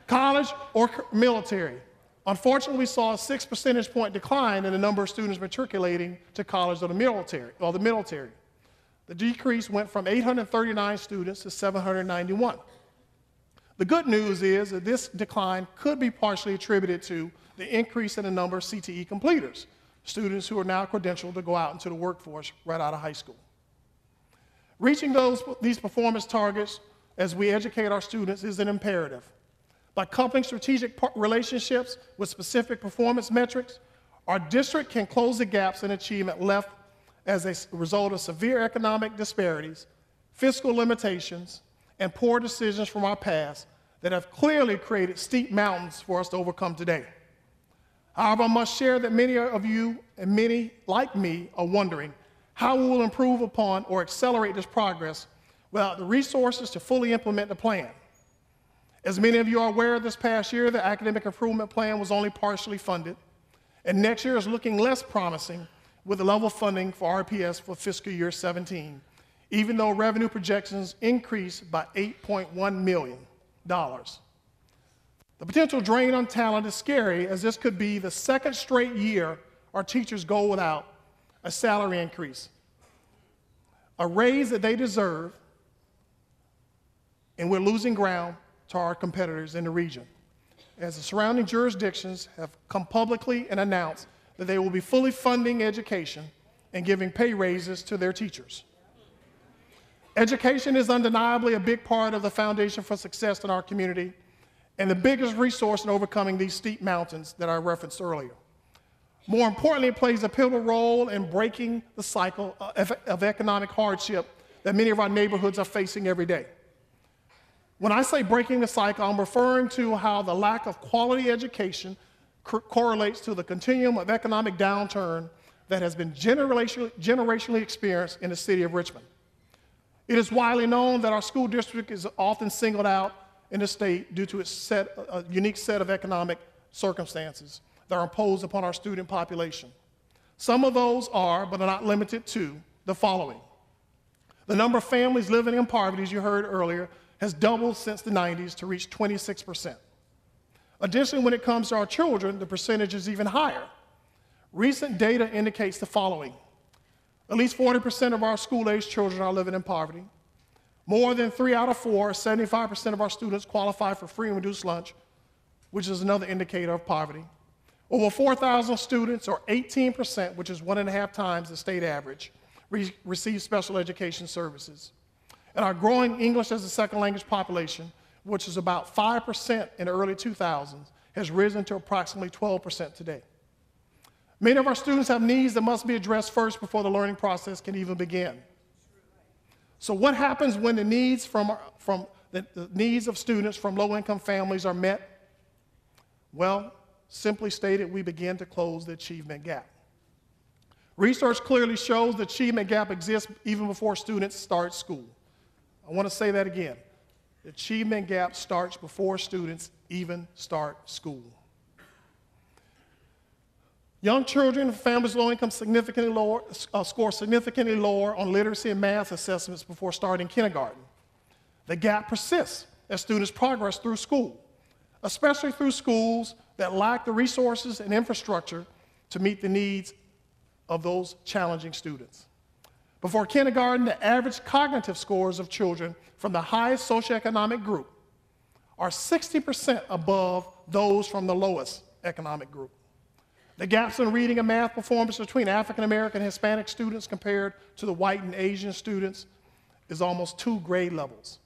College or military. Unfortunately, we saw a 6 percentage point decline in the number of students matriculating to college or the military. The decrease went from 839 students to 791. The good news is that this decline could be partially attributed to the increase in the number of CTE completers, students who are now credentialed to go out into the workforce right out of high school. Reaching these performance targets as we educate our students is an imperative. By coupling strategic relationships with specific performance metrics, our district can close the gaps in achievement left as a result of severe economic disparities, fiscal limitations, and poor decisions from our past that have clearly created steep mountains for us to overcome today. However, I must share that many of you and many like me are wondering how we will improve upon or accelerate this progress without the resources to fully implement the plan. As many of you are aware, this past year, the academic improvement plan was only partially funded, and next year is looking less promising with the level of funding for RPS for fiscal year 17, even though revenue projections increased by $8.1 million. The potential drain on talent is scary, as this could be the second straight year our teachers go without a salary increase, a raise that they deserve, and we're losing ground to our competitors in the region, as the surrounding jurisdictions have come publicly and announced that they will be fully funding education and giving pay raises to their teachers. Education is undeniably a big part of the foundation for success in our community and the biggest resource in overcoming these steep mountains that I referenced earlier. More importantly, it plays a pivotal role in breaking the cycle of economic hardship that many of our neighborhoods are facing every day. When I say breaking the cycle, I'm referring to how the lack of quality education correlates to the continuum of economic downturn that has been generationally experienced in the city of Richmond. It is widely known that our school district is often singled out in the state due to its unique set of economic circumstances that are imposed upon our student population. Some of those are, but are not limited to, the following. The number of families living in poverty, as you heard earlier, has doubled since the 90s to reach 26%. Additionally, when it comes to our children, the percentage is even higher. Recent data indicates the following. At least 40% of our school-aged children are living in poverty. More than 3 out of 4, 75% of our students qualify for free and reduced lunch, which is another indicator of poverty. Over 4,000 students, or 18%, which is 1.5 times the state average, receive special education services. And our growing English as a second language population, which is about 5% in the early 2000s, has risen to approximately 12% today. Many of our students have needs that must be addressed first before the learning process can even begin. So what happens when the needs the needs of students from low-income families are met? Well, simply stated, we begin to close the achievement gap. Research clearly shows the achievement gap exists even before students start school. I want to say that again. The achievement gap starts before students even start school. Young children and families with low income score significantly lower on literacy and math assessments before starting kindergarten. The gap persists as students progress through school, especially through schools that lack the resources and infrastructure to meet the needs of those challenging students. Before kindergarten, the average cognitive scores of children from the highest socioeconomic group are 60% above those from the lowest economic group. The gaps in reading and math performance between African American and Hispanic students compared to the white and Asian students is almost 2 grade levels.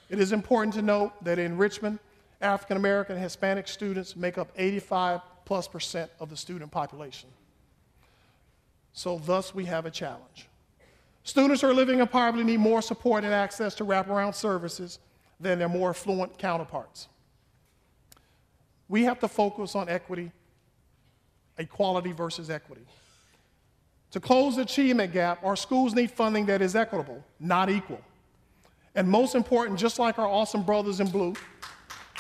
It is important to note that in Richmond, African American and Hispanic students make up 85+% of the student population. So thus we have a challenge. Students who are living in poverty need more support and access to wraparound services than their more affluent counterparts. We have to focus on equity, equality versus equity. To close the achievement gap, our schools need funding that is equitable, not equal. And most important, just like our awesome brothers in blue,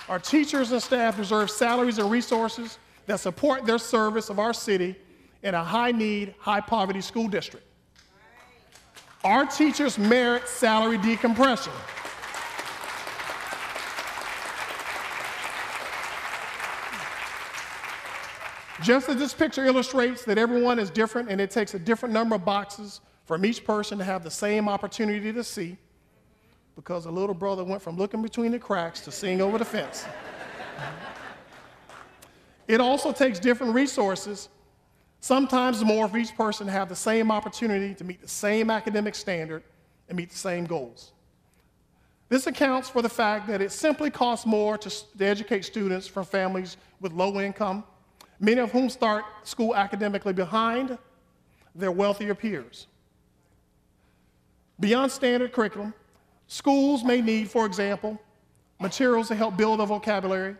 our teachers and staff deserve salaries and resources that support their service of our city in a high-need, high-poverty school district. Our teachers merit salary decompression. Just as this picture illustrates that everyone is different and it takes a different number of boxes from each person to have the same opportunity to see, because a little brother went from looking between the cracks to seeing over the fence. It also takes different resources, sometimes more, for each person to have the same opportunity to meet the same academic standard and meet the same goals. This accounts for the fact that it simply costs more to educate students from families with low income, many of whom start school academically behind their wealthier peers. Beyond standard curriculum, schools may need, for example, materials to help build a vocabulary,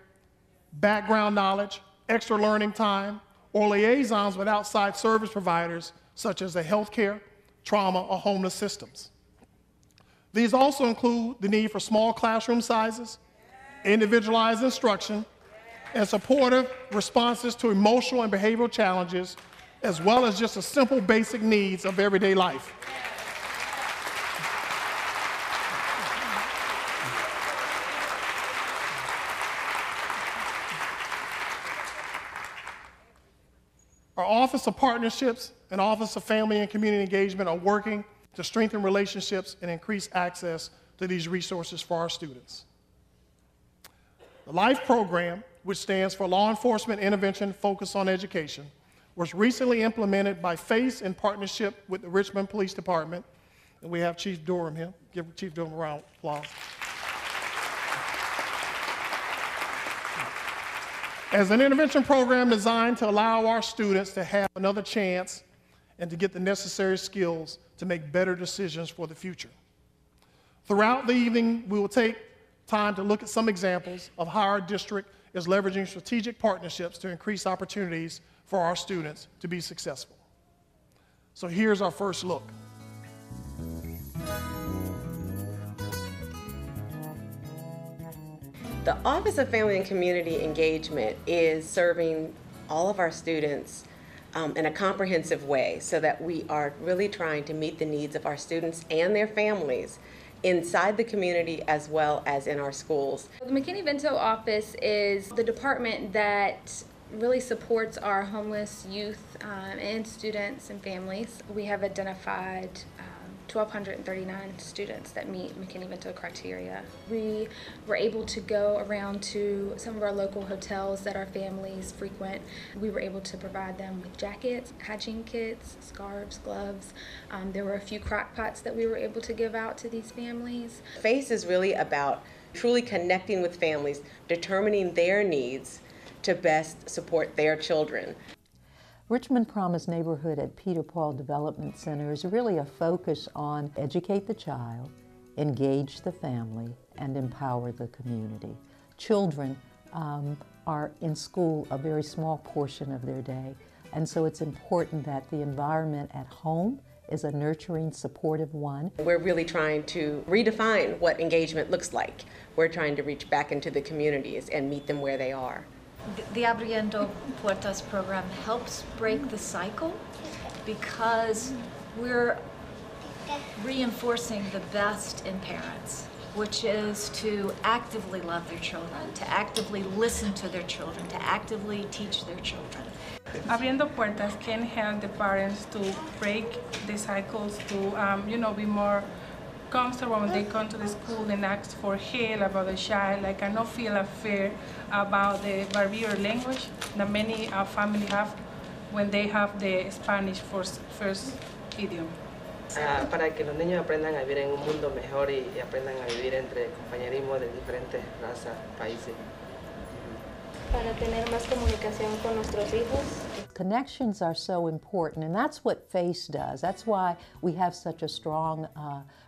background knowledge, extra learning time, or liaisons with outside service providers such as the healthcare, trauma, or homeless systems. These also include the need for small classroom sizes, individualized instruction, and supportive responses to emotional and behavioral challenges, as well as just the simple basic needs of everyday life. Our Office of Partnerships and Office of Family and Community Engagement are working to strengthen relationships and increase access to these resources for our students. The LIFE program, which stands for Law Enforcement Intervention Focused on Education, was recently implemented by FACE in partnership with the Richmond Police Department. And we have Chief Durham here. Give Chief Durham a round of applause. As an intervention program designed to allow our students to have another chance and to get the necessary skills to make better decisions for the future. Throughout the evening, we will take time to look at some examples of how our district is leveraging strategic partnerships to increase opportunities for our students to be successful. So here's our first look. The Office of Family and Community Engagement is serving all of our students in a comprehensive way so that we are really trying to meet the needs of our students and their families inside the community as well as in our schools. The McKinney-Vento office is the department that really supports our homeless youth and students and families. We have identified 1,239 students that meet McKinney-Vento criteria. We were able to go around to some of our local hotels that our families frequent. We were able to provide them with jackets, hygiene kits, scarves, gloves. There were a few crock pots that we were able to give out to these families. FACE is really about truly connecting with families, determining their needs to best support their children. Richmond Promise Neighborhood at Peter Paul Development Center is really a focus on educate the child, engage the family, and empower the community. Children are in school a very small portion of their day, and so it's important that the environment at home is a nurturing, supportive one. We're really trying to redefine what engagement looks like. We're trying to reach back into the communities and meet them where they are. The Abriendo Puertas program helps break the cycle because we're reinforcing the best in parents, which is to actively love their children, to actively listen to their children, to actively teach their children. Abriendo Puertas can help the parents to break the cycles, to be more comfortable when they come to the school and ask for help about the child. Like, I don't feel a fear about the barrier language that many families have when they have the Spanish first idiom. Para que los niños aprendan a vivir en un mundo mejor y aprendan a vivir entre compañerismo de diferentes razas, países. Para tener más comunicación con nuestros hijos. Connections are so important, and that's what FACE does. That's why we have such a strong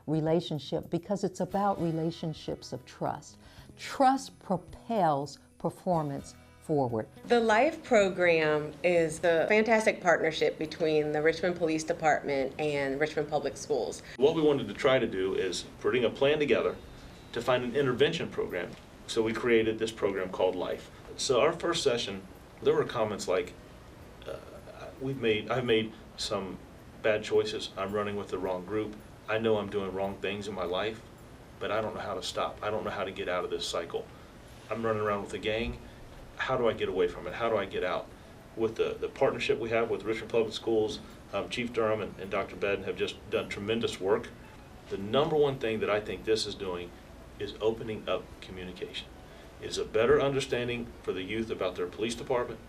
relationship, because it's about relationships of trust. Trust propels performance forward. The LIFE program is the fantastic partnership between the Richmond Police Department and Richmond Public Schools. What we wanted to try to do is putting a plan together to find an intervention program. So we created this program called LIFE. So our first session, there were comments like, I've made some bad choices. I'm running with the wrong group. I know I'm doing wrong things in my life, but I don't know how to stop. I don't know how to get out of this cycle. I'm running around with a gang. How do I get away from it? How do I get out? With the partnership we have with Richmond Public Schools, Chief Durham and Dr. Bedden have just done tremendous work. The number one thing that I think this is doing is opening up communication. It's a better understanding for the youth about their police department,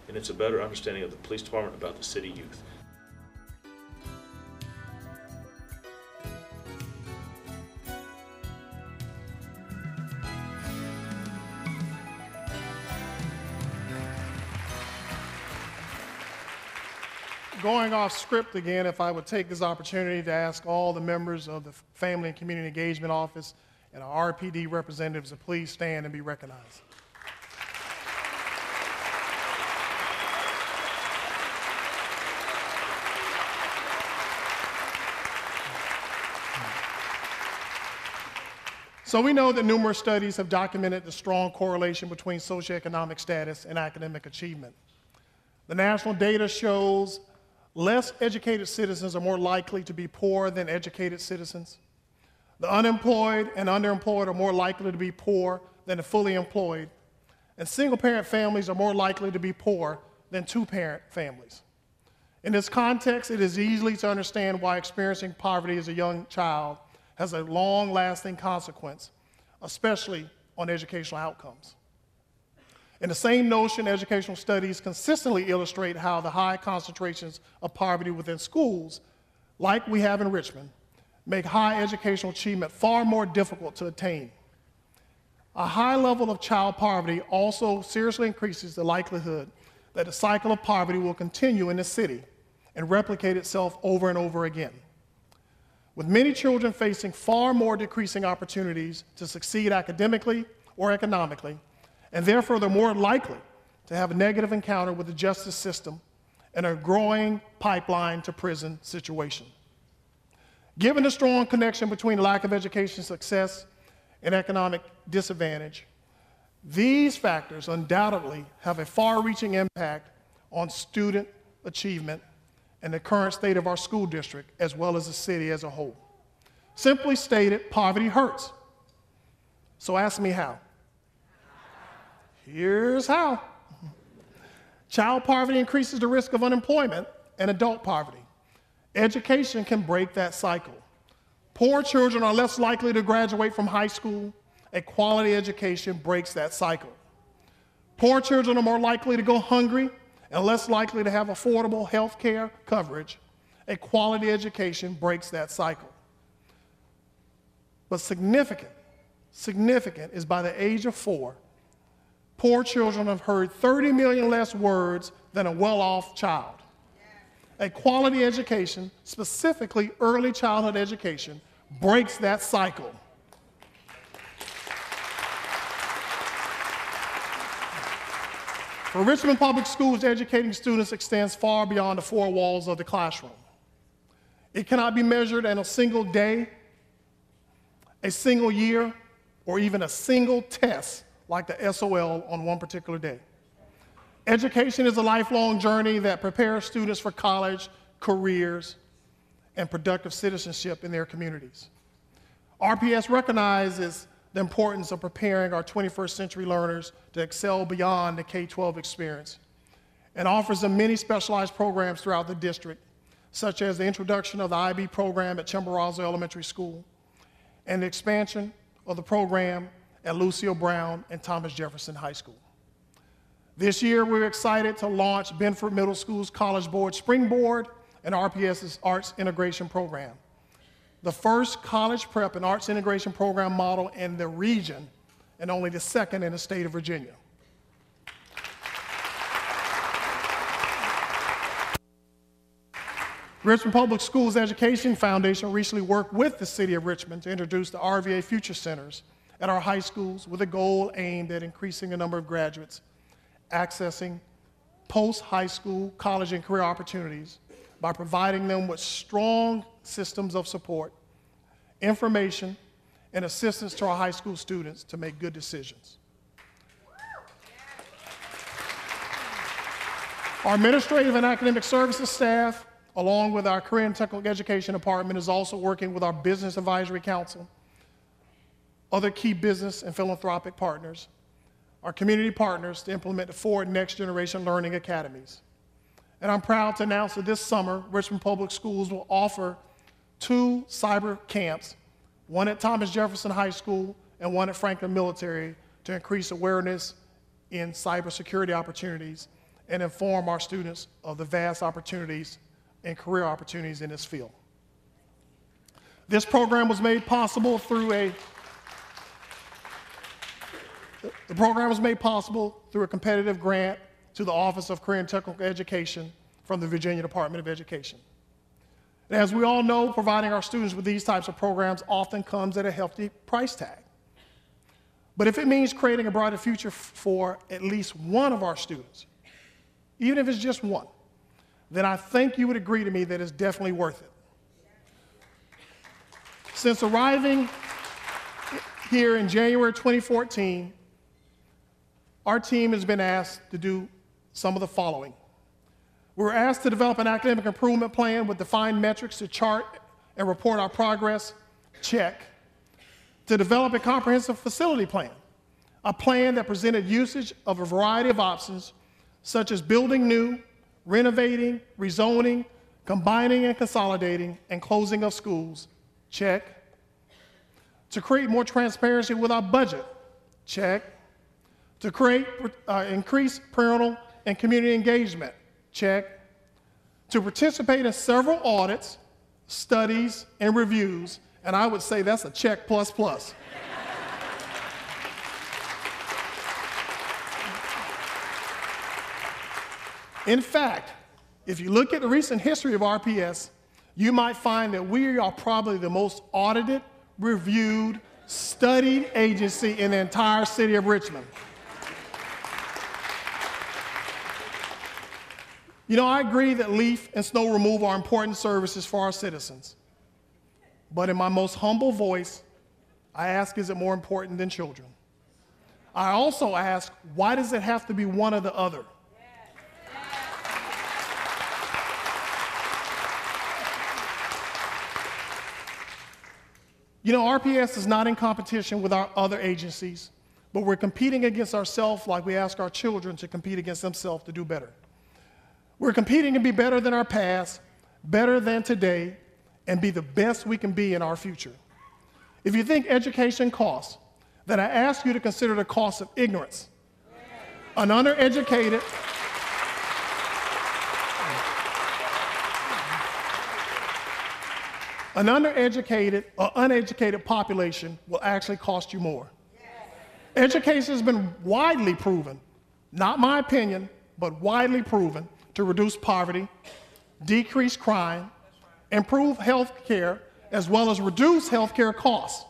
and it's a better understanding of the police department about the city youth. Going off script again, if I would take this opportunity to ask all the members of the Family and Community Engagement Office and our RPD representatives to please stand and be recognized. So we know that numerous studies have documented the strong correlation between socioeconomic status and academic achievement. The national data shows less educated citizens are more likely to be poor than educated citizens. The unemployed and underemployed are more likely to be poor than the fully employed. And single-parent families are more likely to be poor than two-parent families. In this context, it is easy to understand why experiencing poverty as a young child has a long-lasting consequence, especially on educational outcomes. In the same notion, educational studies consistently illustrate how the high concentrations of poverty within schools, like we have in Richmond, make high educational achievement far more difficult to attain. A high level of child poverty also seriously increases the likelihood that the cycle of poverty will continue in the city and replicate itself over and over again. With many children facing far more decreasing opportunities to succeed academically or economically, and therefore they're more likely to have a negative encounter with the justice system and a growing pipeline to prison situation. Given the strong connection between lack of education success and economic disadvantage, these factors undoubtedly have a far-reaching impact on student achievement and the current state of our school district, as well as the city as a whole. Simply stated, poverty hurts. So ask me how. Here's how. Child poverty increases the risk of unemployment and adult poverty. Education can break that cycle. Poor children are less likely to graduate from high school. A quality education breaks that cycle. Poor children are more likely to go hungry and less likely to have affordable health care coverage. A quality education breaks that cycle. But significant is by the age of 4, poor children have heard 30 million less words than a well-off child. A quality education, specifically early childhood education, breaks that cycle. For Richmond Public Schools, educating students extends far beyond the 4 walls of the classroom. It cannot be measured in a single day, a single year, or even a single test like the SOL on one particular day. Education is a lifelong journey that prepares students for college, careers, and productive citizenship in their communities. RPS recognizes the importance of preparing our 21st century learners to excel beyond the K-12 experience and offers them many specialized programs throughout the district, such as the introduction of the IB program at Chimborazo Elementary School and the expansion of the program at Lucille Brown and Thomas Jefferson High School. This year, we're excited to launch Benford Middle School's College Board Springboard and RPS's Arts Integration Program, the first college prep and arts integration program model in the region and only the second in the state of Virginia. Richmond Public Schools Education Foundation recently worked with the City of Richmond to introduce the RVA Future Centers at our high schools with a goal aimed at increasing the number of graduates accessing post-high school, college, and career opportunities by providing them with strong systems of support, information, and assistance to our high school students to make good decisions. Our administrative and academic services staff, along with our Career and Technical Education Department, is also working with our Business Advisory Council, other key business and philanthropic partners, our community partners to implement the 4 Next Generation Learning Academies. And I'm proud to announce that this summer, Richmond Public Schools will offer 2 cyber camps, one at Thomas Jefferson High School and one at Franklin Military, to increase awareness in cybersecurity opportunities and inform our students of the vast opportunities and career opportunities in this field. This program was made possible through a competitive grant to the Office of Career and Technical Education from the Virginia Department of Education. And as we all know, providing our students with these types of programs often comes at a hefty price tag. But if it means creating a brighter future for at least one of our students, even if it's just one, then I think you would agree to me that it's definitely worth it. Since arriving here in January 2014, our team has been asked to do some of the following. We were asked to develop an academic improvement plan with defined metrics to chart and report our progress, check. To develop a comprehensive facility plan, a plan that presented usage of a variety of options, such as building new, renovating, rezoning, combining and consolidating, and closing of schools, check. To create more transparency with our budget, check. To create increased parental and community engagement, check. To participate in several audits, studies, and reviews, and I would say that's a check plus plus. In fact, if you look at the recent history of RPS, you might find that we are probably the most audited, reviewed, studied agency in the entire city of Richmond. You know, I agree that leaf and snow removal are important services for our citizens. But in my most humble voice, I ask, is it more important than children? I also ask, why does it have to be one or the other? You know, RPS is not in competition with our other agencies, but we're competing against ourselves like we ask our children to compete against themselves to do better. We're competing to be better than our past, better than today, and be the best we can be in our future. If you think education costs, then I ask you to consider the cost of ignorance. An undereducated or uneducated population will actually cost you more. Education has been widely proven, not my opinion, but widely proven to reduce poverty, decrease crime, improve health care, as well as reduce health care costs.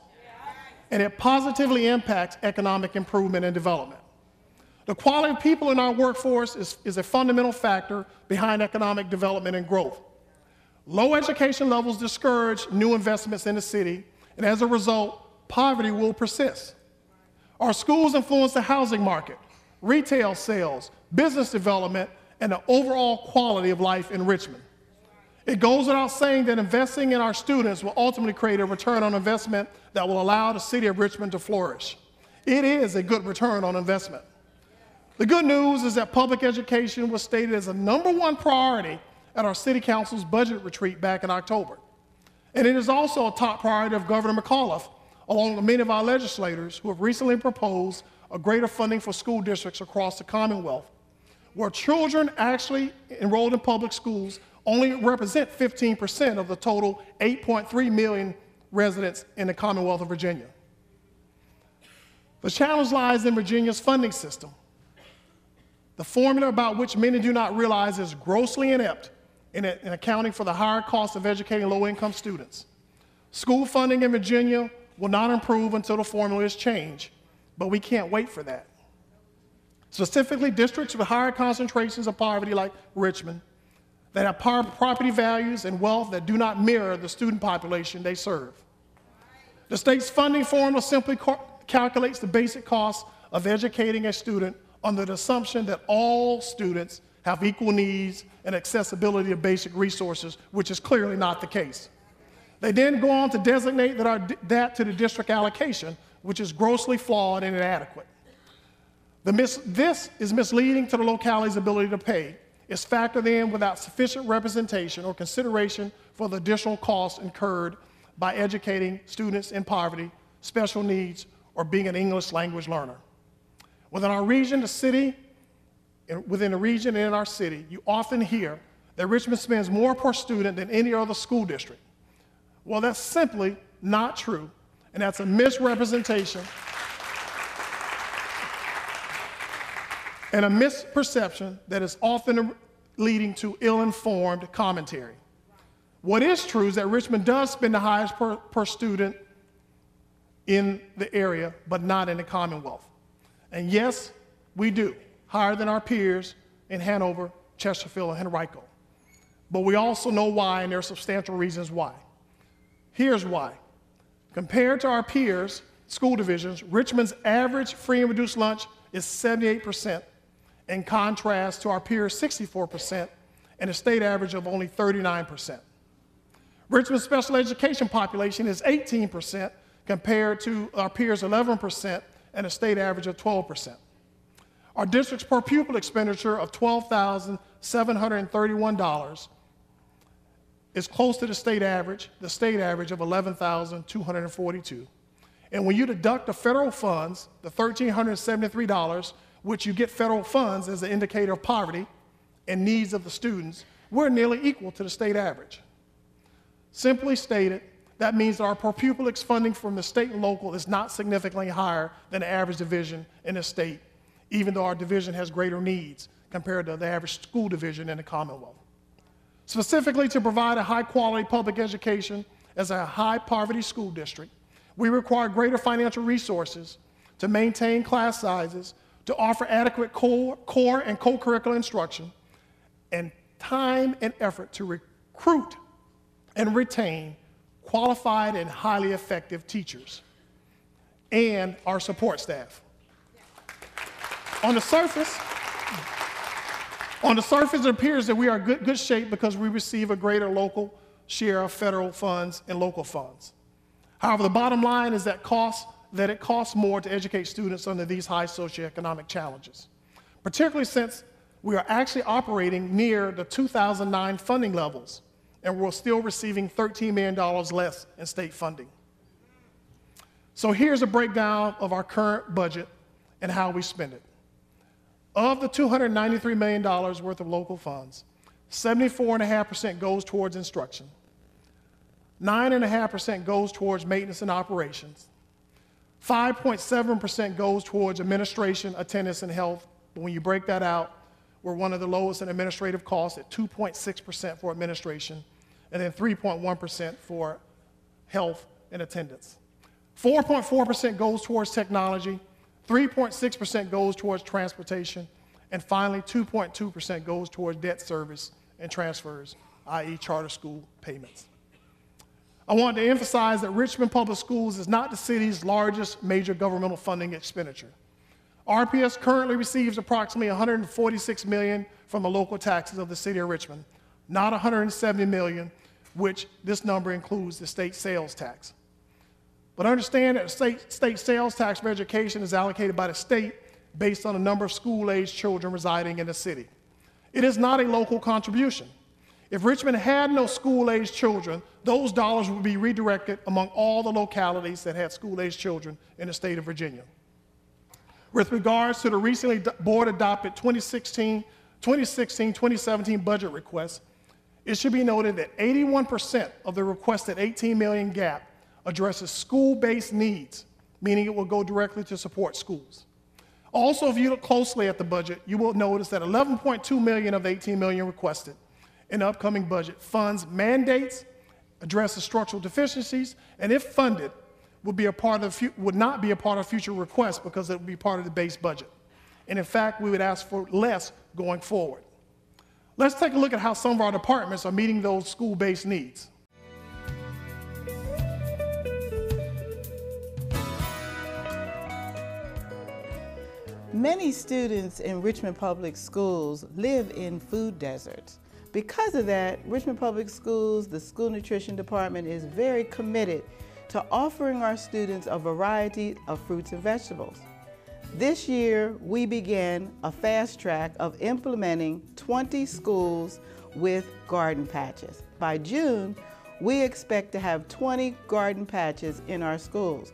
And it positively impacts economic improvement and development. The quality of people in our workforce is a fundamental factor behind economic development and growth. Low education levels discourage new investments in the city, and as a result, poverty will persist. Our schools influence the housing market, retail sales, business development, and the overall quality of life in Richmond. It goes without saying that investing in our students will ultimately create a return on investment that will allow the city of Richmond to flourish. It is a good return on investment. The good news is that public education was stated as a #1 priority at our city council's budget retreat back in October. And it is also a top priority of Governor McAuliffe, along with many of our legislators who have recently proposed a greater funding for school districts across the Commonwealth, where children actually enrolled in public schools only represent 15% of the total 8.3 million residents in the Commonwealth of Virginia. The challenge lies in Virginia's funding system. The formula about which many do not realize is grossly inept in accounting for the higher cost of educating low-income students. School funding in Virginia will not improve until the formula is changed, but we can't wait for that. Specifically, districts with higher concentrations of poverty like Richmond, that have property values and wealth that do not mirror the student population they serve. The state's funding formula simply calculates the basic cost of educating a student under the assumption that all students have equal needs and accessibility to basic resources, which is clearly not the case. They then go on to designate that to the district allocation, which is grossly flawed and inadequate. This is misleading to the locality's ability to pay. It's factored in without sufficient representation or consideration for the additional costs incurred by educating students in poverty, special needs, or being an English language learner. Within our region, within the region and in our city, you often hear that Richmond spends more per student than any other school district. Well, that's simply not true, and that's a misrepresentation and a misperception that is often leading to ill-informed commentary. What is true is that Richmond does spend the highest per student in the area, but not in the Commonwealth. And yes, we do, higher than our peers in Hanover, Chesterfield, and Henrico. But we also know why, and there are substantial reasons why. Here's why. Compared to our peers' school divisions, Richmond's average free and reduced lunch is 78%, in contrast to our peers' 64%, and a state average of only 39%. Richmond's special education population is 18%, compared to our peers' 11%, and a state average of 12%. Our district's per pupil expenditure of $12,731 is close to the state average of $11,242. And when you deduct the federal funds, the $1,373, which you get federal funds as an indicator of poverty and needs of the students, we're nearly equal to the state average. Simply stated, that means that our per pupil funding from the state and local is not significantly higher than the average division in the state, even though our division has greater needs compared to the average school division in the Commonwealth. Specifically, to provide a high-quality public education as a high-poverty school district, we require greater financial resources to maintain class sizes, to offer adequate core and co-curricular instruction, and time and effort to recruit and retain qualified and highly effective teachers and our support staff. On the surface, it appears that we are in good shape because we receive a greater local share of federal funds and local funds. However, the bottom line is that it costs more to educate students under these high socioeconomic challenges, particularly since we are actually operating near the 2009 funding levels, and we're still receiving $13 million less in state funding. So here's a breakdown of our current budget and how we spend it. Of the $293 million worth of local funds, 74.5% goes towards instruction, 9.5% goes towards maintenance and operations, 5.7% goes towards administration, attendance, and health. But when you break that out, we're one of the lowest in administrative costs at 2.6% for administration, and then 3.1% for health and attendance. 4.4% goes towards technology, 3.6% goes towards transportation, and finally 2.2% goes towards debt service and transfers, i.e. charter school payments. I want to emphasize that Richmond Public Schools is not the city's largest major governmental funding expenditure. RPS currently receives approximately $146 million from the local taxes of the city of Richmond, not $170 million, which this number includes the state sales tax. But understand that the state sales tax for education is allocated by the state based on the number of school-aged children residing in the city. It is not a local contribution. If Richmond had no school-aged children, those dollars would be redirected among all the localities that had school-aged children in the state of Virginia. With regards to the recently board-adopted 2016-2017 budget request, it should be noted that 81% of the requested $18 million gap addresses school-based needs, meaning it will go directly to support schools. Also, if you look closely at the budget, you will notice that $11.2 million of the $18 million requested in the upcoming budget funds mandates, addresses structural deficiencies, and if funded, would not be a part of future requests because it would be part of the base budget. And in fact, we would ask for less going forward. Let's take a look at how some of our departments are meeting those school-based needs. Many students in Richmond Public Schools live in food deserts. Because of that, Richmond Public Schools, the school nutrition department, is very committed to offering our students a variety of fruits and vegetables. This year, we began a fast track of implementing 20 schools with garden patches. By June, we expect to have 20 garden patches in our schools.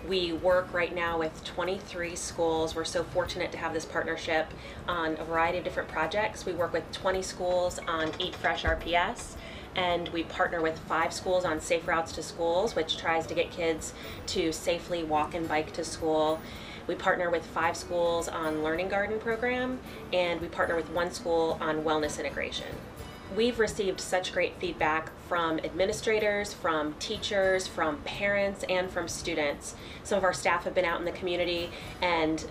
We work right now with 23 schools. We're so fortunate to have this partnership on a variety of different projects. We work with 20 schools on Eat Fresh RPS, and we partner with 5 schools on Safe Routes to Schools, which tries to get kids to safely walk and bike to school. We partner with 5 schools on Learning Garden program, and we partner with 1 school on Wellness Integration. We've received such great feedback from administrators, from teachers, from parents, and from students. Some of our staff have been out in the community and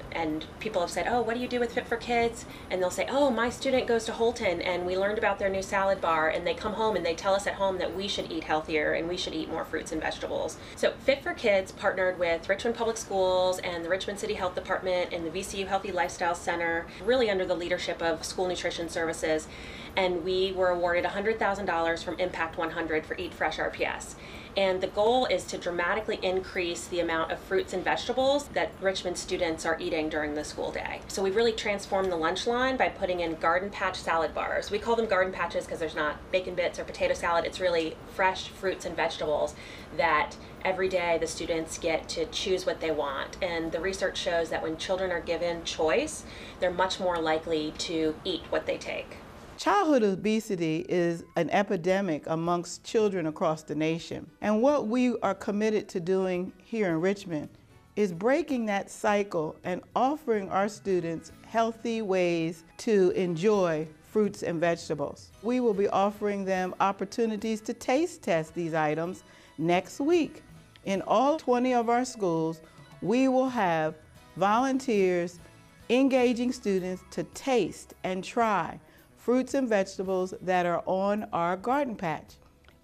people have said, oh, what do you do with Fit for Kids? And they'll say, oh, my student goes to Holton and we learned about their new salad bar, and they come home and they tell us at home that we should eat healthier and we should eat more fruits and vegetables. So Fit for Kids partnered with Richmond Public Schools and the Richmond City Health Department and the VCU Healthy Lifestyle Center, really under the leadership of School Nutrition Services. And we were awarded $100,000 from Impact 100 for Eat Fresh RPS. And the goal is to dramatically increase the amount of fruits and vegetables that Richmond students are eating during the school day. So we've really transformed the lunch line by putting in garden patch salad bars. We call them garden patches because there's not bacon bits or potato salad. It's really fresh fruits and vegetables that every day the students get to choose what they want. And the research shows that when children are given choice, they're much more likely to eat what they take. Childhood obesity is an epidemic amongst children across the nation. And what we are committed to doing here in Richmond is breaking that cycle and offering our students healthy ways to enjoy fruits and vegetables. We will be offering them opportunities to taste test these items next week. In all 20 of our schools, we will have volunteers engaging students to taste and try fruits and vegetables that are on our garden patch.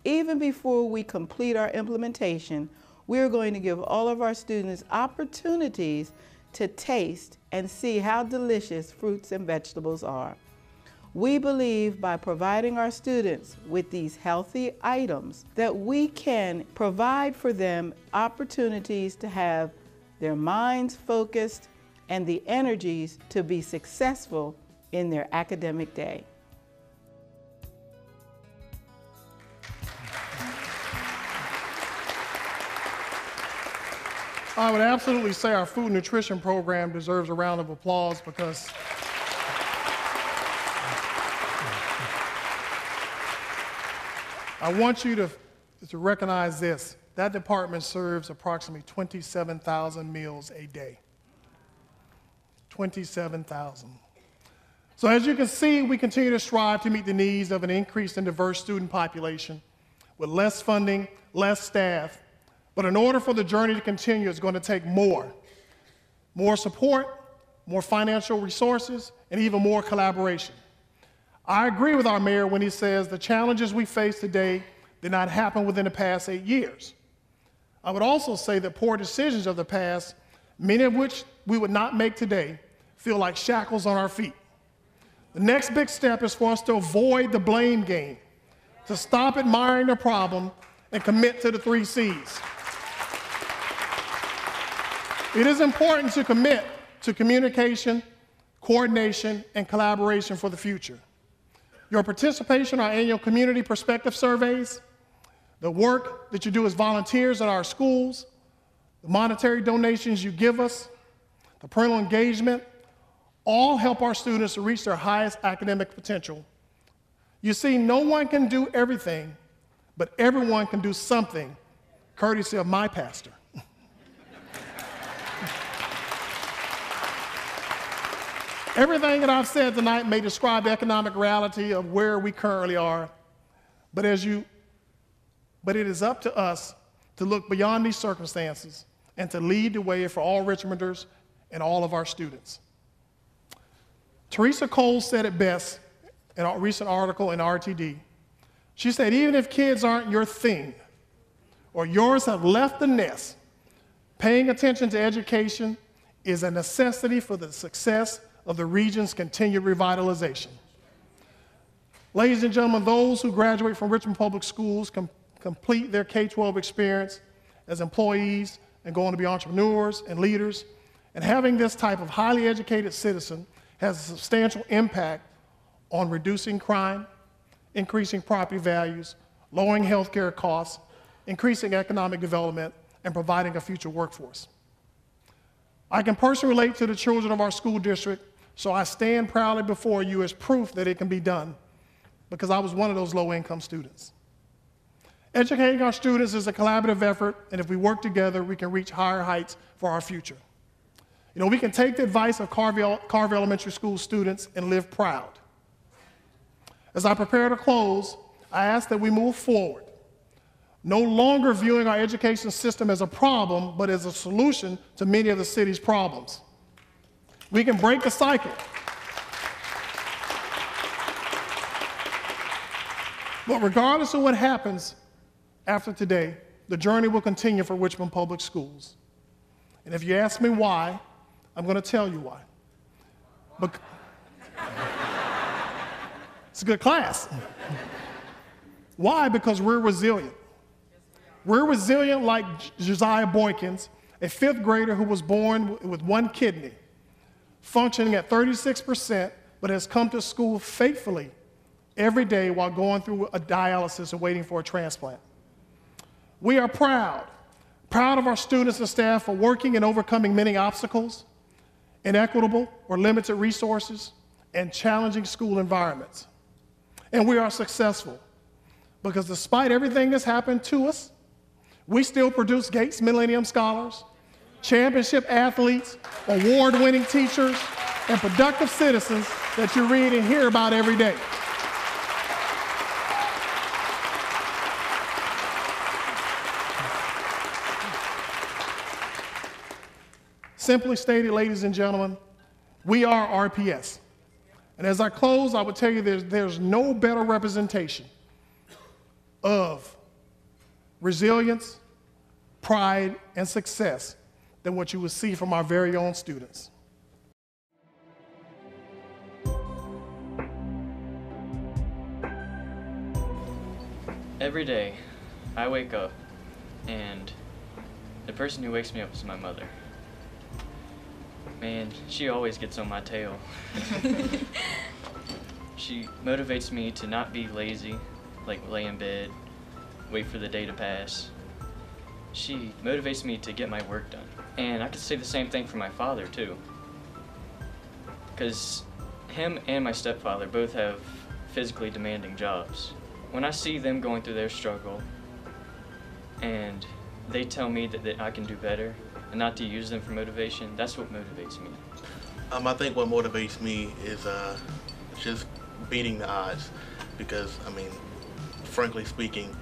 Even before we complete our implementation, we're going to give all of our students opportunities to taste and see how delicious fruits and vegetables are. We believe by providing our students with these healthy items that we can provide for them opportunities to have their minds focused and the energies to be successful in their academic day. I would absolutely say our food nutrition program deserves a round of applause because I want you to recognize this. That department serves approximately 27,000 meals a day. 27,000. So as you can see, we continue to strive to meet the needs of an increased and diverse student population with less funding, less staff. But in order for the journey to continue, it's going to take more support, more financial resources, and even more collaboration. I agree with our mayor when he says the challenges we face today did not happen within the past 8 years. I would also say that poor decisions of the past, many of which we would not make today, feel like shackles on our feet. The next big step is for us to avoid the blame game, to stop admiring the problem and commit to the 3 C's. It is important to commit to communication, coordination, and collaboration for the future. Your participation in our annual community perspective surveys, the work that you do as volunteers at our schools, the monetary donations you give us, the parental engagement, all help our students to reach their highest academic potential. You see, no one can do everything, but everyone can do something, courtesy of my pastor. Everything that I've said tonight may describe the economic reality of where we currently are, but it is up to us to look beyond these circumstances and to lead the way for all Richmonders and all of our students. Teresa Cole said it best in a recent article in RTD. She said, even if kids aren't your thing or yours have left the nest, paying attention to education is a necessity for the success of the region's continued revitalization. Ladies and gentlemen, those who graduate from Richmond Public Schools complete their K-12 experience as employees and go on to be entrepreneurs and leaders. And having this type of highly educated citizen has a substantial impact on reducing crime, increasing property values, lowering healthcare costs, increasing economic development, and providing a future workforce. I can personally relate to the children of our school district, so I stand proudly before you as proof that it can be done, because I was one of those low-income students. Educating our students is a collaborative effort, and if we work together, we can reach higher heights for our future. You know, we can take the advice of Carver Elementary School students and live proud. As I prepare to close, I ask that we move forward, no longer viewing our education system as a problem, but as a solution to many of the city's problems. We can break the cycle. But regardless of what happens after today, the journey will continue for Richmond Public Schools. And if you ask me why, I'm going to tell you why. It's a good class. Why? Because we're resilient. We're resilient like Josiah Boykins, a 5th grader who was born with 1 kidney, functioning at 36%, but has come to school faithfully every day while going through a dialysis and waiting for a transplant. We are proud of our students and staff for working and overcoming many obstacles, inequitable or limited resources, and challenging school environments. And we are successful because despite everything that's happened to us, we still produce Gates Millennium Scholars, championship athletes, award-winning teachers, and productive citizens that you read and hear about every day. Simply stated, ladies and gentlemen, we are RPS. And as I close, I would tell you there's no better representation of resilience, pride, and success than what you would see from our very own students. Every day, I wake up, and the person who wakes me up is my mother. Man, she always gets on my tail. She motivates me to not be lazy, like lay in bed, wait for the day to pass. She motivates me to get my work done. And I could say the same thing for my father too, because him and my stepfather both have physically demanding jobs. When I see them going through their struggle and they tell me that I can do better and not to use them for motivation, that's what motivates me. I think what motivates me is just beating the odds, because, I mean, frankly speaking,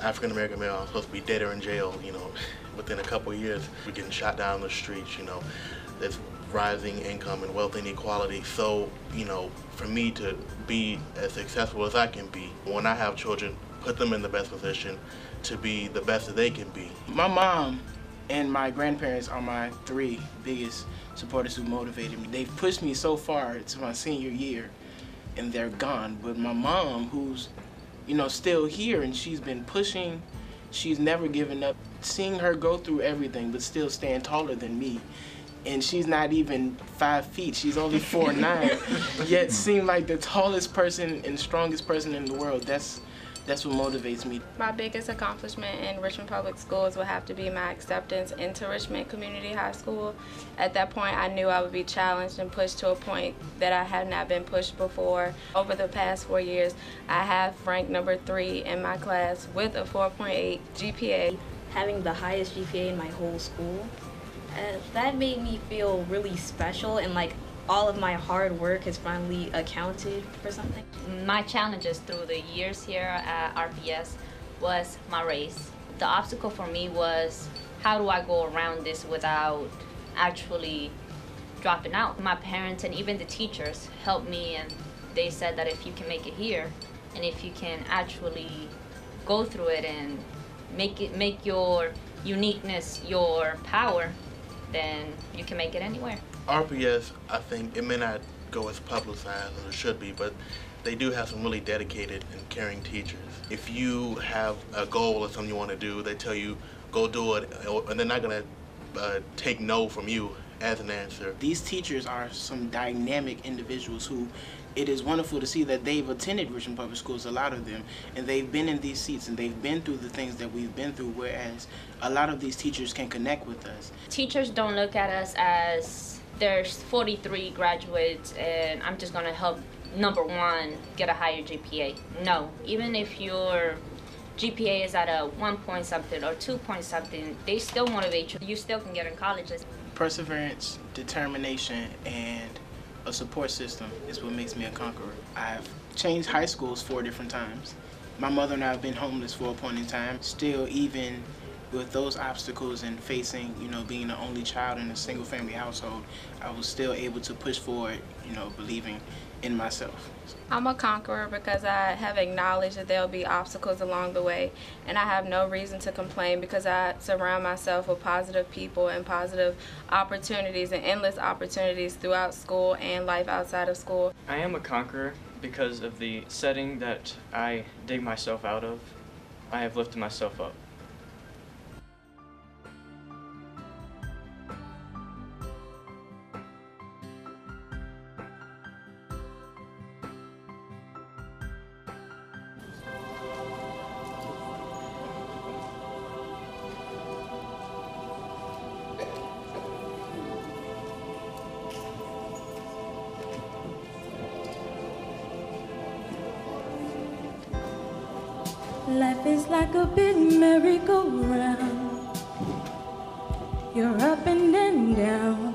African American male, I'm supposed to be dead or in jail, you know, within a couple of years. We're getting shot down on the streets, you know. There's rising income and wealth inequality. So, you know, for me to be as successful as I can be, when I have children, put them in the best position to be the best that they can be. My mom and my grandparents are my three biggest supporters who motivated me. They've pushed me so far to my senior year, and they're gone. But my mom, who's, you know, still here, and she's been pushing, she's never given up. Seeing her go through everything, but still stand taller than me. And she's not even 5 feet, she's only 4'9", yet seemed like the tallest person and strongest person in the world. That's what motivates me. My biggest accomplishment in Richmond Public Schools would have to be my acceptance into Richmond Community High School. At that point, I knew I would be challenged and pushed to a point that I had not been pushed before. Over the past 4 years, I have ranked number 3 in my class with a 4.8 GPA. Having the highest GPA in my whole school, that made me feel really special, and like all of my hard work has finally accounted for something. My challenges through the years here at RPS was my race. The obstacle for me was, how do I go around this without actually dropping out? My parents and even the teachers helped me, and they said that if you can make it here, and if you can actually go through it and make your uniqueness your power, then you can make it anywhere. RPS, I think it may not go as publicized as it should be, but they do have some really dedicated and caring teachers. If you have a goal or something you want to do, they tell you, go do it, and they're not going to take no from you as an answer. These teachers are some dynamic individuals who, it is wonderful to see that they've attended Richmond Public Schools, a lot of them, and they've been in these seats and they've been through the things that we've been through, whereas a lot of these teachers can connect with us. Teachers don't look at us as there's 43 graduates and I'm just gonna help number 1 get a higher GPA. No, even if your GPA is at a 1 point something or 2 point something, they still motivate you. You still can get in colleges. Perseverance, determination, and a support system is what makes me a conqueror. I've changed high schools 4 different times. My mother and I have been homeless for a point in time. Still, even with those obstacles and facing, you know, being the only child in a single family household, I was still able to push forward, you know, believing in myself. I'm a conqueror because I have acknowledged that there'll be obstacles along the way, and I have no reason to complain because I surround myself with positive people and positive opportunities and endless opportunities throughout school and life outside of school. I am a conqueror because of the setting that I dig myself out of. I have lifted myself up. Life is like a big merry-go-round. You're up and then down,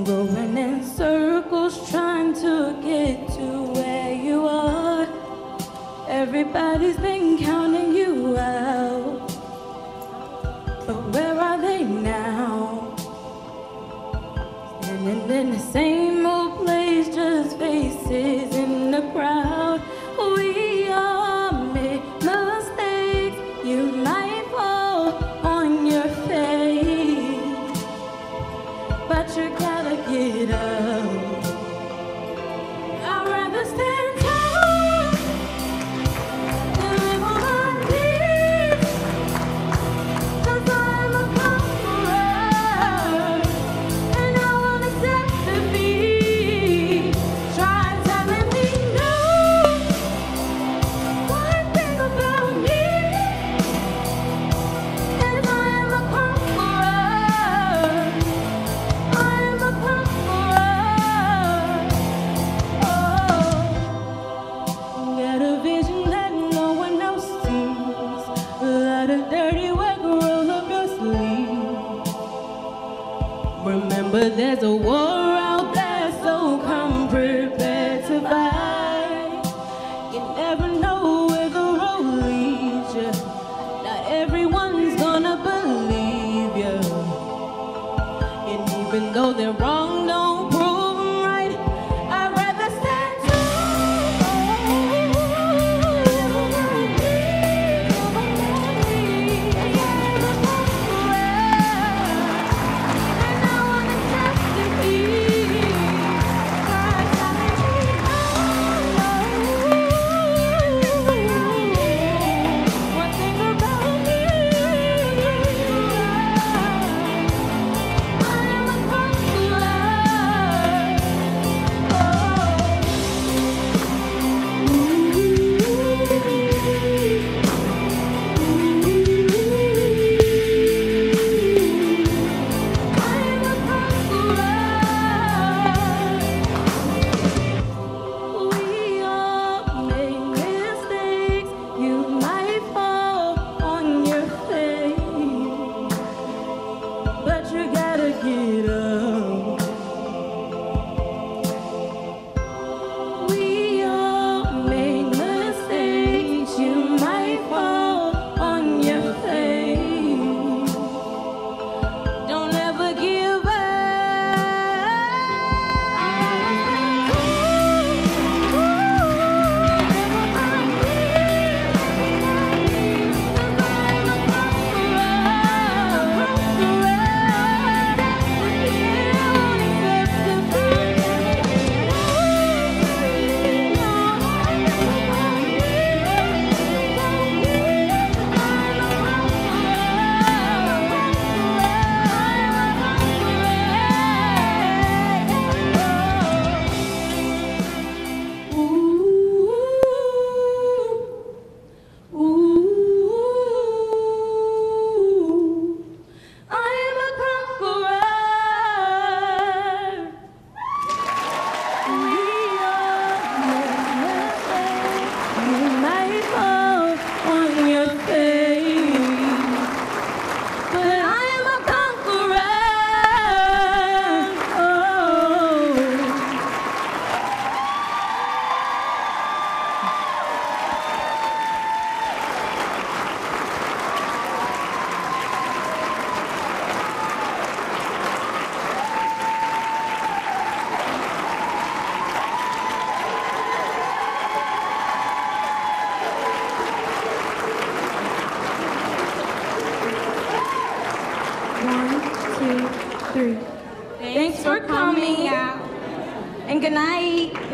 going in circles trying to get to where you are. Everybody's been counting you out, but where are they now? Standing in the same old place, just faces in the crowd. We all make mistakes, you might fall on your face, but you gotta get up. I'd rather stand tall than live on my knees, 'cause I'm a conqueror, and I won't accept defeat. But there's a war out there, so come prepared to fight. You never know where the road leads you. Not everyone's gonna believe you. And even though they're wrong, don't prove them right. I'd rather stand Thanks for coming out. And good night.